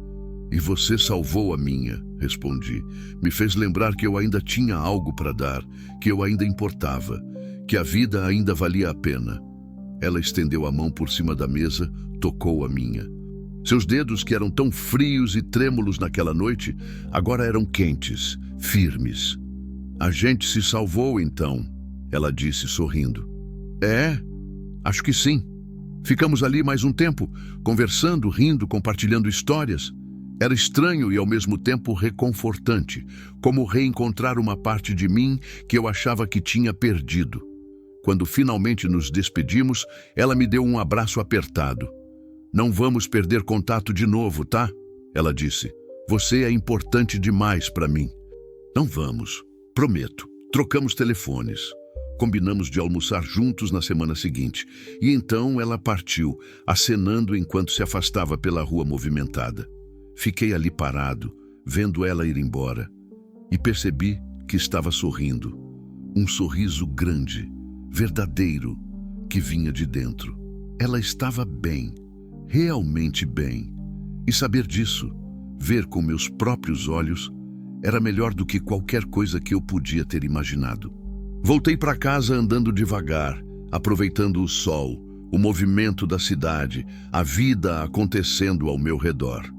E você salvou a minha, respondi. Me fez lembrar que eu ainda tinha algo para dar, que eu ainda importava, que a vida ainda valia a pena. Ela estendeu a mão por cima da mesa, tocou a minha. Seus dedos, que eram tão frios e trêmulos naquela noite, agora eram quentes, firmes. A gente se salvou então, ela disse sorrindo. É, acho que sim. Ficamos ali mais um tempo, conversando, rindo, compartilhando histórias. Era estranho e ao mesmo tempo reconfortante, como reencontrar uma parte de mim que eu achava que tinha perdido. Quando finalmente nos despedimos, ela me deu um abraço apertado. Não vamos perder contato de novo, tá? Ela disse. Você é importante demais para mim. Não vamos, prometo. Trocamos telefones. Combinamos de almoçar juntos na semana seguinte. E então ela partiu, acenando enquanto se afastava pela rua movimentada. Fiquei ali parado, vendo ela ir embora. E percebi que estava sorrindo. Um sorriso grande, verdadeiro, que vinha de dentro. Ela estava bem, realmente bem. E saber disso, ver com meus próprios olhos, era melhor do que qualquer coisa que eu podia ter imaginado. Voltei para casa andando devagar, aproveitando o sol, o movimento da cidade, a vida acontecendo ao meu redor.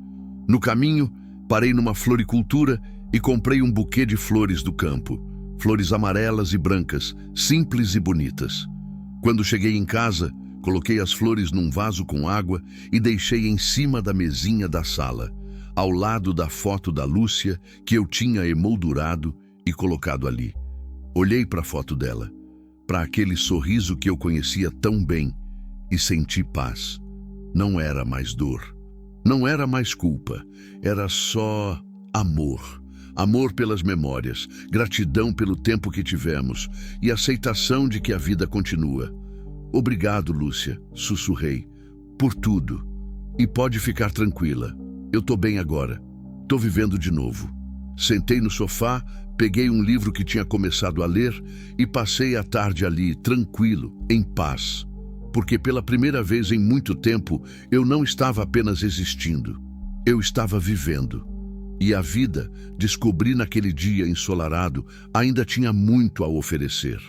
No caminho, parei numa floricultura e comprei um buquê de flores do campo. Flores amarelas e brancas, simples e bonitas. Quando cheguei em casa, coloquei as flores num vaso com água e deixei em cima da mesinha da sala, ao lado da foto da Lúcia que eu tinha emoldurado e colocado ali. Olhei para a foto dela, para aquele sorriso que eu conhecia tão bem e senti paz. Não era mais dor, não era mais culpa, era só amor. Amor pelas memórias, gratidão pelo tempo que tivemos e aceitação de que a vida continua. Obrigado, Lúcia, sussurrei, por tudo. E pode ficar tranquila, eu tô bem agora, tô vivendo de novo. Sentei no sofá, peguei um livro que tinha começado a ler e passei a tarde ali, tranquilo, em paz. Porque pela primeira vez em muito tempo, eu não estava apenas existindo, eu estava vivendo. E a vida, descobri naquele dia ensolarado, ainda tinha muito a oferecer.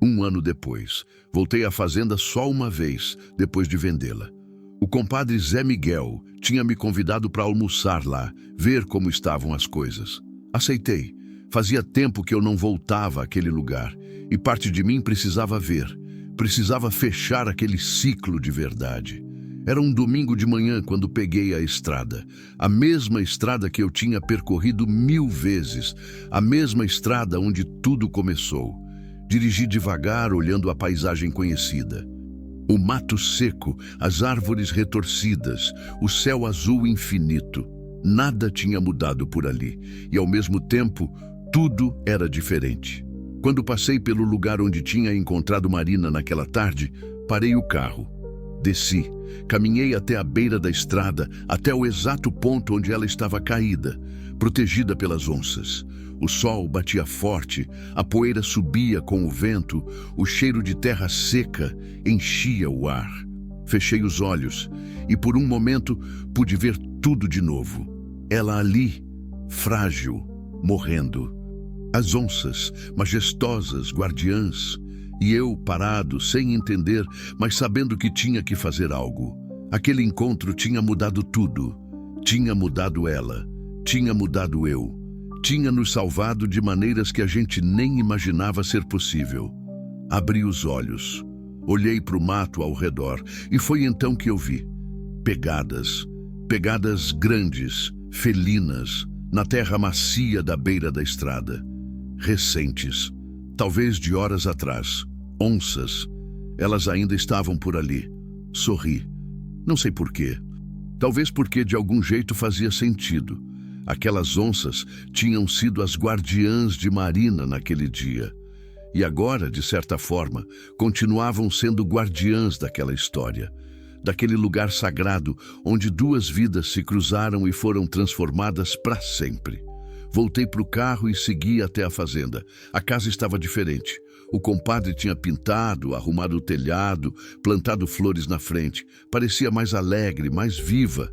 Um ano depois, voltei à fazenda só uma vez, depois de vendê-la. O compadre Zé Miguel tinha me convidado para almoçar lá, ver como estavam as coisas. Aceitei. Fazia tempo que eu não voltava àquele lugar, e parte de mim precisava ver, precisava fechar aquele ciclo de verdade. Era um domingo de manhã quando peguei a estrada. A mesma estrada que eu tinha percorrido 1000 vezes. A mesma estrada onde tudo começou. Dirigi devagar, olhando a paisagem conhecida. O mato seco, as árvores retorcidas, o céu azul infinito. Nada tinha mudado por ali. E ao mesmo tempo, tudo era diferente. Quando passei pelo lugar onde tinha encontrado Marina naquela tarde, parei o carro. Desci, caminhei até a beira da estrada, até o exato ponto onde ela estava caída, protegida pelas onças. O sol batia forte, a poeira subia com o vento, o cheiro de terra seca enchia o ar. Fechei os olhos e por um momento pude ver tudo de novo. Ela ali, frágil, morrendo. As onças, majestosas, guardiãs. E eu, parado, sem entender, mas sabendo que tinha que fazer algo. Aquele encontro tinha mudado tudo. Tinha mudado ela. Tinha mudado eu. Tinha nos salvado de maneiras que a gente nem imaginava ser possível. Abri os olhos. Olhei para o mato ao redor e foi então que eu vi. Pegadas. Pegadas grandes, felinas, na terra macia da beira da estrada. Recentes. Talvez de horas atrás. Onças. Elas ainda estavam por ali. Sorri. Não sei porquê. Talvez porque de algum jeito fazia sentido. Aquelas onças tinham sido as guardiãs de Marina naquele dia. E agora, de certa forma, continuavam sendo guardiãs daquela história. Daquele lugar sagrado onde duas vidas se cruzaram e foram transformadas para sempre. Voltei para o carro e segui até a fazenda. A casa estava diferente. O compadre tinha pintado, arrumado o telhado, plantado flores na frente. Parecia mais alegre, mais viva.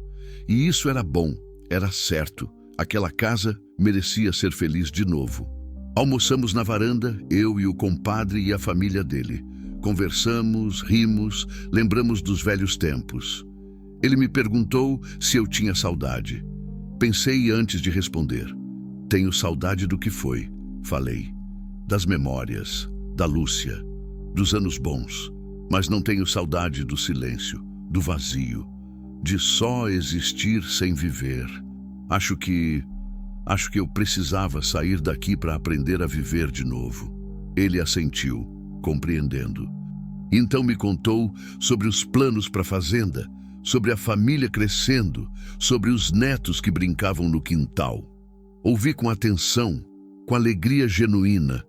E isso era bom, era certo. Aquela casa merecia ser feliz de novo. Almoçamos na varanda, eu e o compadre e a família dele. Conversamos, rimos, lembramos dos velhos tempos. Ele me perguntou se eu tinha saudade. Pensei antes de responder. Tenho saudade do que foi, falei. das memórias, da Lúcia, dos anos bons, mas não tenho saudade do silêncio, do vazio, de só existir sem viver. Acho que eu precisava sair daqui para aprender a viver de novo. Ele assentiu, compreendendo. Então me contou sobre os planos para a fazenda, sobre a família crescendo, sobre os netos que brincavam no quintal. Ouvi com atenção, com alegria genuína.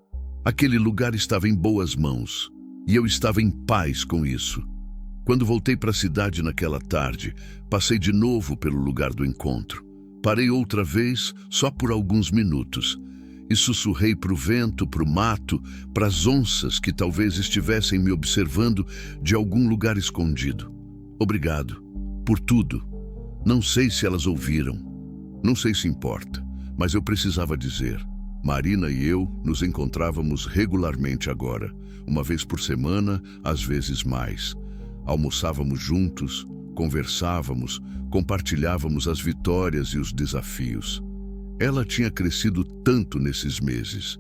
Aquele lugar estava em boas mãos, e eu estava em paz com isso. Quando voltei para a cidade naquela tarde, passei de novo pelo lugar do encontro. Parei outra vez, só por alguns minutos, e sussurrei para o vento, para o mato, para as onças que talvez estivessem me observando de algum lugar escondido. Obrigado, por tudo. Não sei se elas ouviram, não sei se importa, mas eu precisava dizer. Marina e eu nos encontrávamos regularmente agora, uma vez por semana, às vezes mais. Almoçávamos juntos, conversávamos, compartilhávamos as vitórias e os desafios. Ela tinha crescido tanto nesses meses.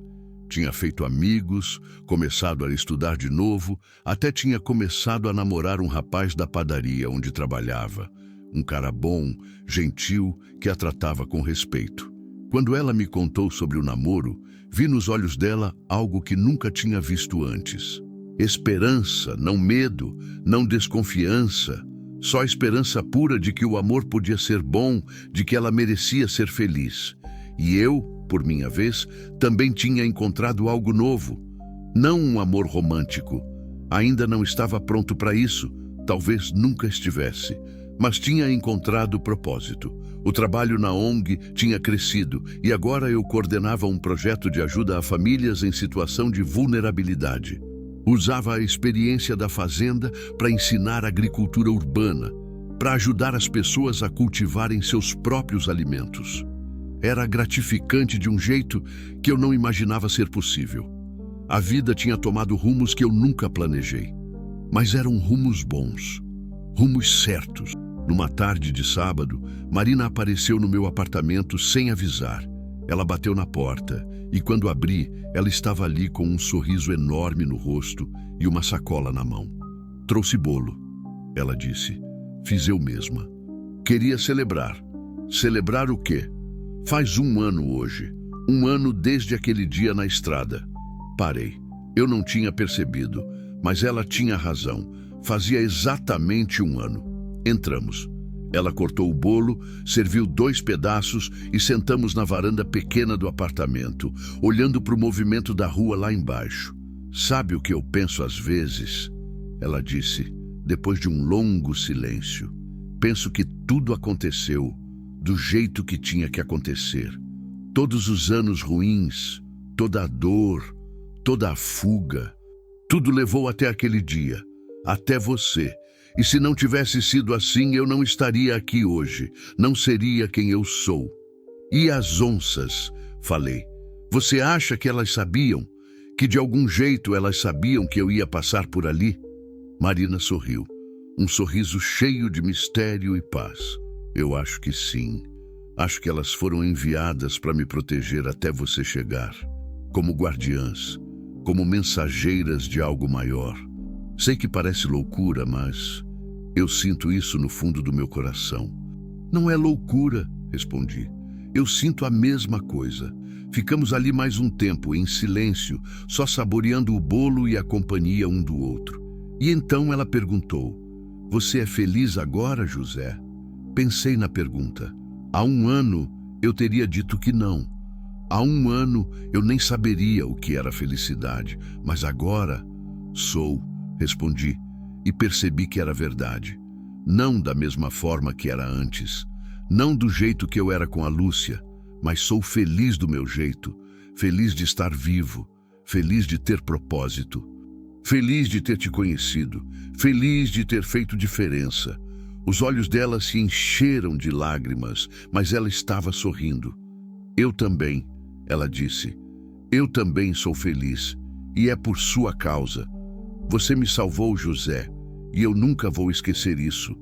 Tinha feito amigos, começado a estudar de novo, até tinha começado a namorar um rapaz da padaria onde trabalhava. Um cara bom, gentil, que a tratava com respeito. Quando ela me contou sobre o namoro, vi nos olhos dela algo que nunca tinha visto antes. Esperança, não medo, não desconfiança. Só esperança pura de que o amor podia ser bom, de que ela merecia ser feliz. E eu, por minha vez, também tinha encontrado algo novo. Não um amor romântico. Ainda não estava pronto para isso, talvez nunca estivesse. Mas tinha encontrado propósito. O trabalho na ONG tinha crescido e agora eu coordenava um projeto de ajuda a famílias em situação de vulnerabilidade. Usava a experiência da fazenda para ensinar agricultura urbana, para ajudar as pessoas a cultivarem seus próprios alimentos. Era gratificante de um jeito que eu não imaginava ser possível. A vida tinha tomado rumos que eu nunca planejei, mas eram rumos bons, rumos certos. Numa tarde de sábado, Marina apareceu no meu apartamento sem avisar. Ela bateu na porta e, quando abri, ela estava ali com um sorriso enorme no rosto e uma sacola na mão. Trouxe bolo, ela disse. Fiz eu mesma. Queria celebrar. Celebrar o quê? Faz 1 ano hoje. 1 ano desde aquele dia na estrada. Parei. Eu não tinha percebido, mas ela tinha razão. Fazia exatamente 1 ano. Entramos. Ela cortou o bolo, serviu 2 pedaços e sentamos na varanda pequena do apartamento, olhando para o movimento da rua lá embaixo. Sabe o que eu penso às vezes? Ela disse, depois de um longo silêncio. Penso que tudo aconteceu do jeito que tinha que acontecer. Todos os anos ruins, toda a dor, toda a fuga, tudo levou até aquele dia, até você. E se não tivesse sido assim, eu não estaria aqui hoje, não seria quem eu sou. E as onças? Falei. Você acha que elas sabiam? Que de algum jeito elas sabiam que eu ia passar por ali? Marina sorriu, um sorriso cheio de mistério e paz. Eu acho que sim. Acho que elas foram enviadas para me proteger até você chegar, como guardiãs, como mensageiras de algo maior. Sei que parece loucura, mas eu sinto isso no fundo do meu coração. Não é loucura, respondi. Eu sinto a mesma coisa. Ficamos ali mais um tempo, em silêncio, só saboreando o bolo e a companhia um do outro. E então ela perguntou, você é feliz agora, José? Pensei na pergunta. Há 1 ano eu teria dito que não. Há 1 ano eu nem saberia o que era felicidade, mas agora sou, respondi, e percebi que era verdade. Não da mesma forma que era antes, não do jeito que eu era com a Lúcia, mas sou feliz do meu jeito, feliz de estar vivo, feliz de ter propósito, feliz de ter te conhecido, feliz de ter feito diferença. Os olhos dela se encheram de lágrimas, mas ela estava sorrindo. Eu também, ela disse. Eu também sou feliz, e é por sua causa. Você me salvou, José, e eu nunca vou esquecer isso.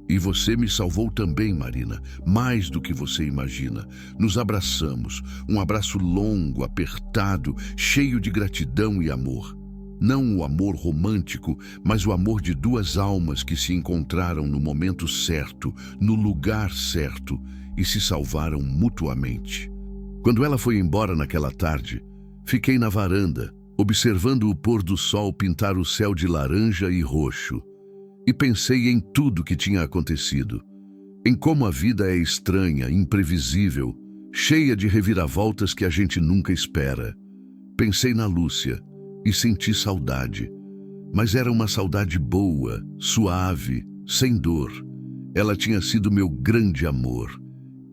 E você me salvou também, Marina, mais do que você imagina. Nos abraçamos, um abraço longo, apertado, cheio de gratidão e amor. Não o amor romântico, mas o amor de duas almas que se encontraram no momento certo, no lugar certo e se salvaram mutuamente. Quando ela foi embora naquela tarde, fiquei na varanda, observando o pôr do sol pintar o céu de laranja e roxo. E pensei em tudo que tinha acontecido, em como a vida é estranha, imprevisível, cheia de reviravoltas que a gente nunca espera. Pensei na Lúcia e senti saudade, mas era uma saudade boa, suave, sem dor. Ela tinha sido meu grande amor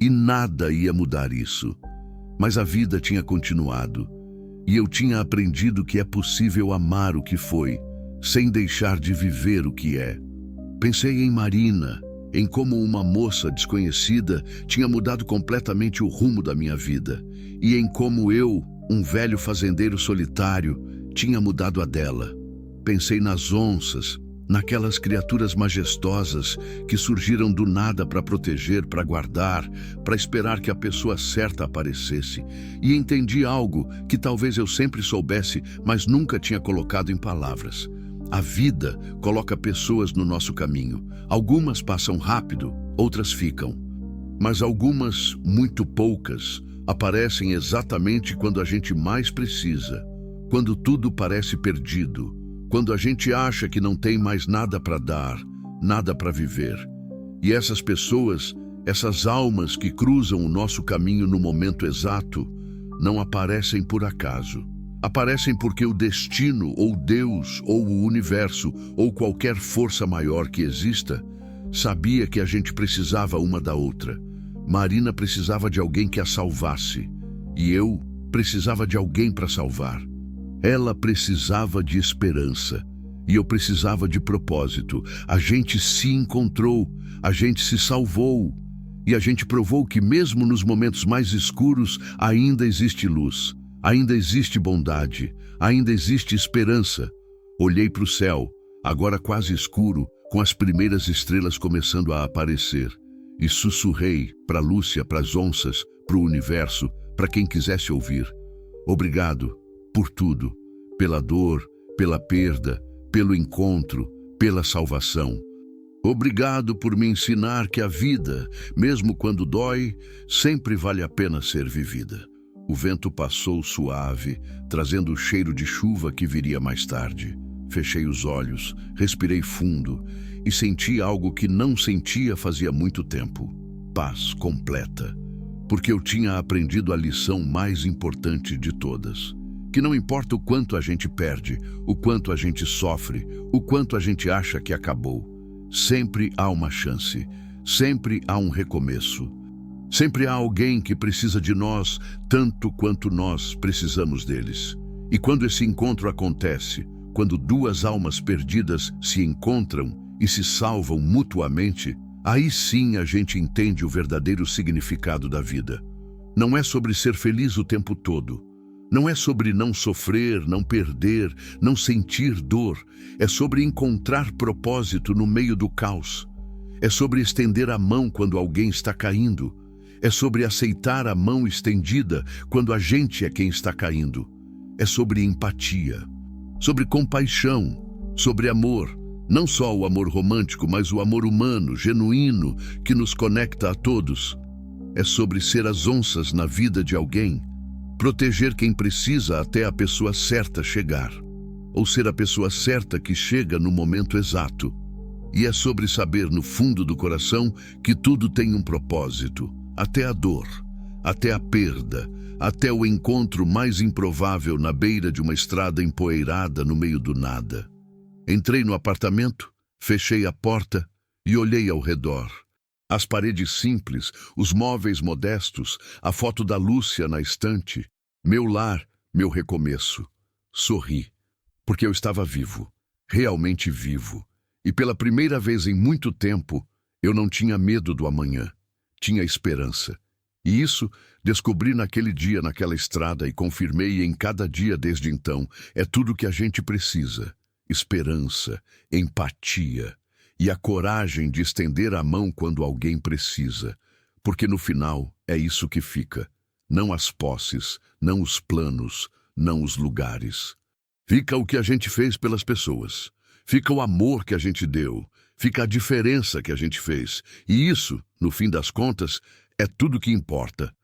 e nada ia mudar isso. Mas a vida tinha continuado e eu tinha aprendido que é possível amar o que foi, sem deixar de viver o que é. Pensei em Marina, em como uma moça desconhecida tinha mudado completamente o rumo da minha vida, e em como eu, um velho fazendeiro solitário, tinha mudado a dela. Pensei nas onças, naquelas criaturas majestosas que surgiram do nada para proteger, para guardar, para esperar que a pessoa certa aparecesse, e entendi algo que talvez eu sempre soubesse, mas nunca tinha colocado em palavras. A vida coloca pessoas no nosso caminho. Algumas passam rápido, outras ficam. Mas algumas, muito poucas, aparecem exatamente quando a gente mais precisa, quando tudo parece perdido, quando a gente acha que não tem mais nada para dar, nada para viver. E essas pessoas, essas almas que cruzam o nosso caminho no momento exato, não aparecem por acaso. Aparecem porque o destino, ou Deus, ou o universo, ou qualquer força maior que exista, sabia que a gente precisava uma da outra. Marina precisava de alguém que a salvasse, e eu precisava de alguém para salvar. Ela precisava de esperança, e eu precisava de propósito. A gente se encontrou, a gente se salvou, e a gente provou que mesmo nos momentos mais escuros ainda existe luz. Ainda existe bondade, ainda existe esperança. Olhei para o céu, agora quase escuro, com as primeiras estrelas começando a aparecer, e sussurrei para Lúcia, para as onças, para o universo, para quem quisesse ouvir. Obrigado por tudo, pela dor, pela perda, pelo encontro, pela salvação. Obrigado por me ensinar que a vida, mesmo quando dói, sempre vale a pena ser vivida. O vento passou suave, trazendo o cheiro de chuva que viria mais tarde. Fechei os olhos, respirei fundo e senti algo que não sentia fazia muito tempo. Paz completa. Porque eu tinha aprendido a lição mais importante de todas. Que não importa o quanto a gente perde, o quanto a gente sofre, o quanto a gente acha que acabou. Sempre há uma chance, sempre há um recomeço. Sempre há alguém que precisa de nós tanto quanto nós precisamos deles. E quando esse encontro acontece, quando duas almas perdidas se encontram e se salvam mutuamente, aí sim a gente entende o verdadeiro significado da vida. Não é sobre ser feliz o tempo todo. Não é sobre não sofrer, não perder, não sentir dor. É sobre encontrar propósito no meio do caos. É sobre estender a mão quando alguém está caindo. É sobre aceitar a mão estendida quando a gente é quem está caindo. É sobre empatia, sobre compaixão, sobre amor. Não só o amor romântico, mas o amor humano, genuíno, que nos conecta a todos. É sobre ser as onças na vida de alguém, proteger quem precisa até a pessoa certa chegar, ou ser a pessoa certa que chega no momento exato. E é sobre saber no fundo do coração que tudo tem um propósito. Até a dor, até a perda, até o encontro mais improvável na beira de uma estrada empoeirada no meio do nada. Entrei no apartamento, fechei a porta e olhei ao redor. As paredes simples, os móveis modestos, a foto da Lúcia na estante, meu lar, meu recomeço. Sorri, porque eu estava vivo, realmente vivo. E pela primeira vez em muito tempo, eu não tinha medo do amanhã. Tinha esperança. E isso descobri naquele dia, naquela estrada, e confirmei em cada dia desde então. É tudo que a gente precisa. Esperança, empatia. e a coragem de estender a mão quando alguém precisa, porque no final é isso que fica. Não as posses, não os planos, não os lugares. Fica o que a gente fez pelas pessoas. Fica o amor que a gente deu. Fica a diferença que a gente fez. E isso, no fim das contas, é tudo que importa.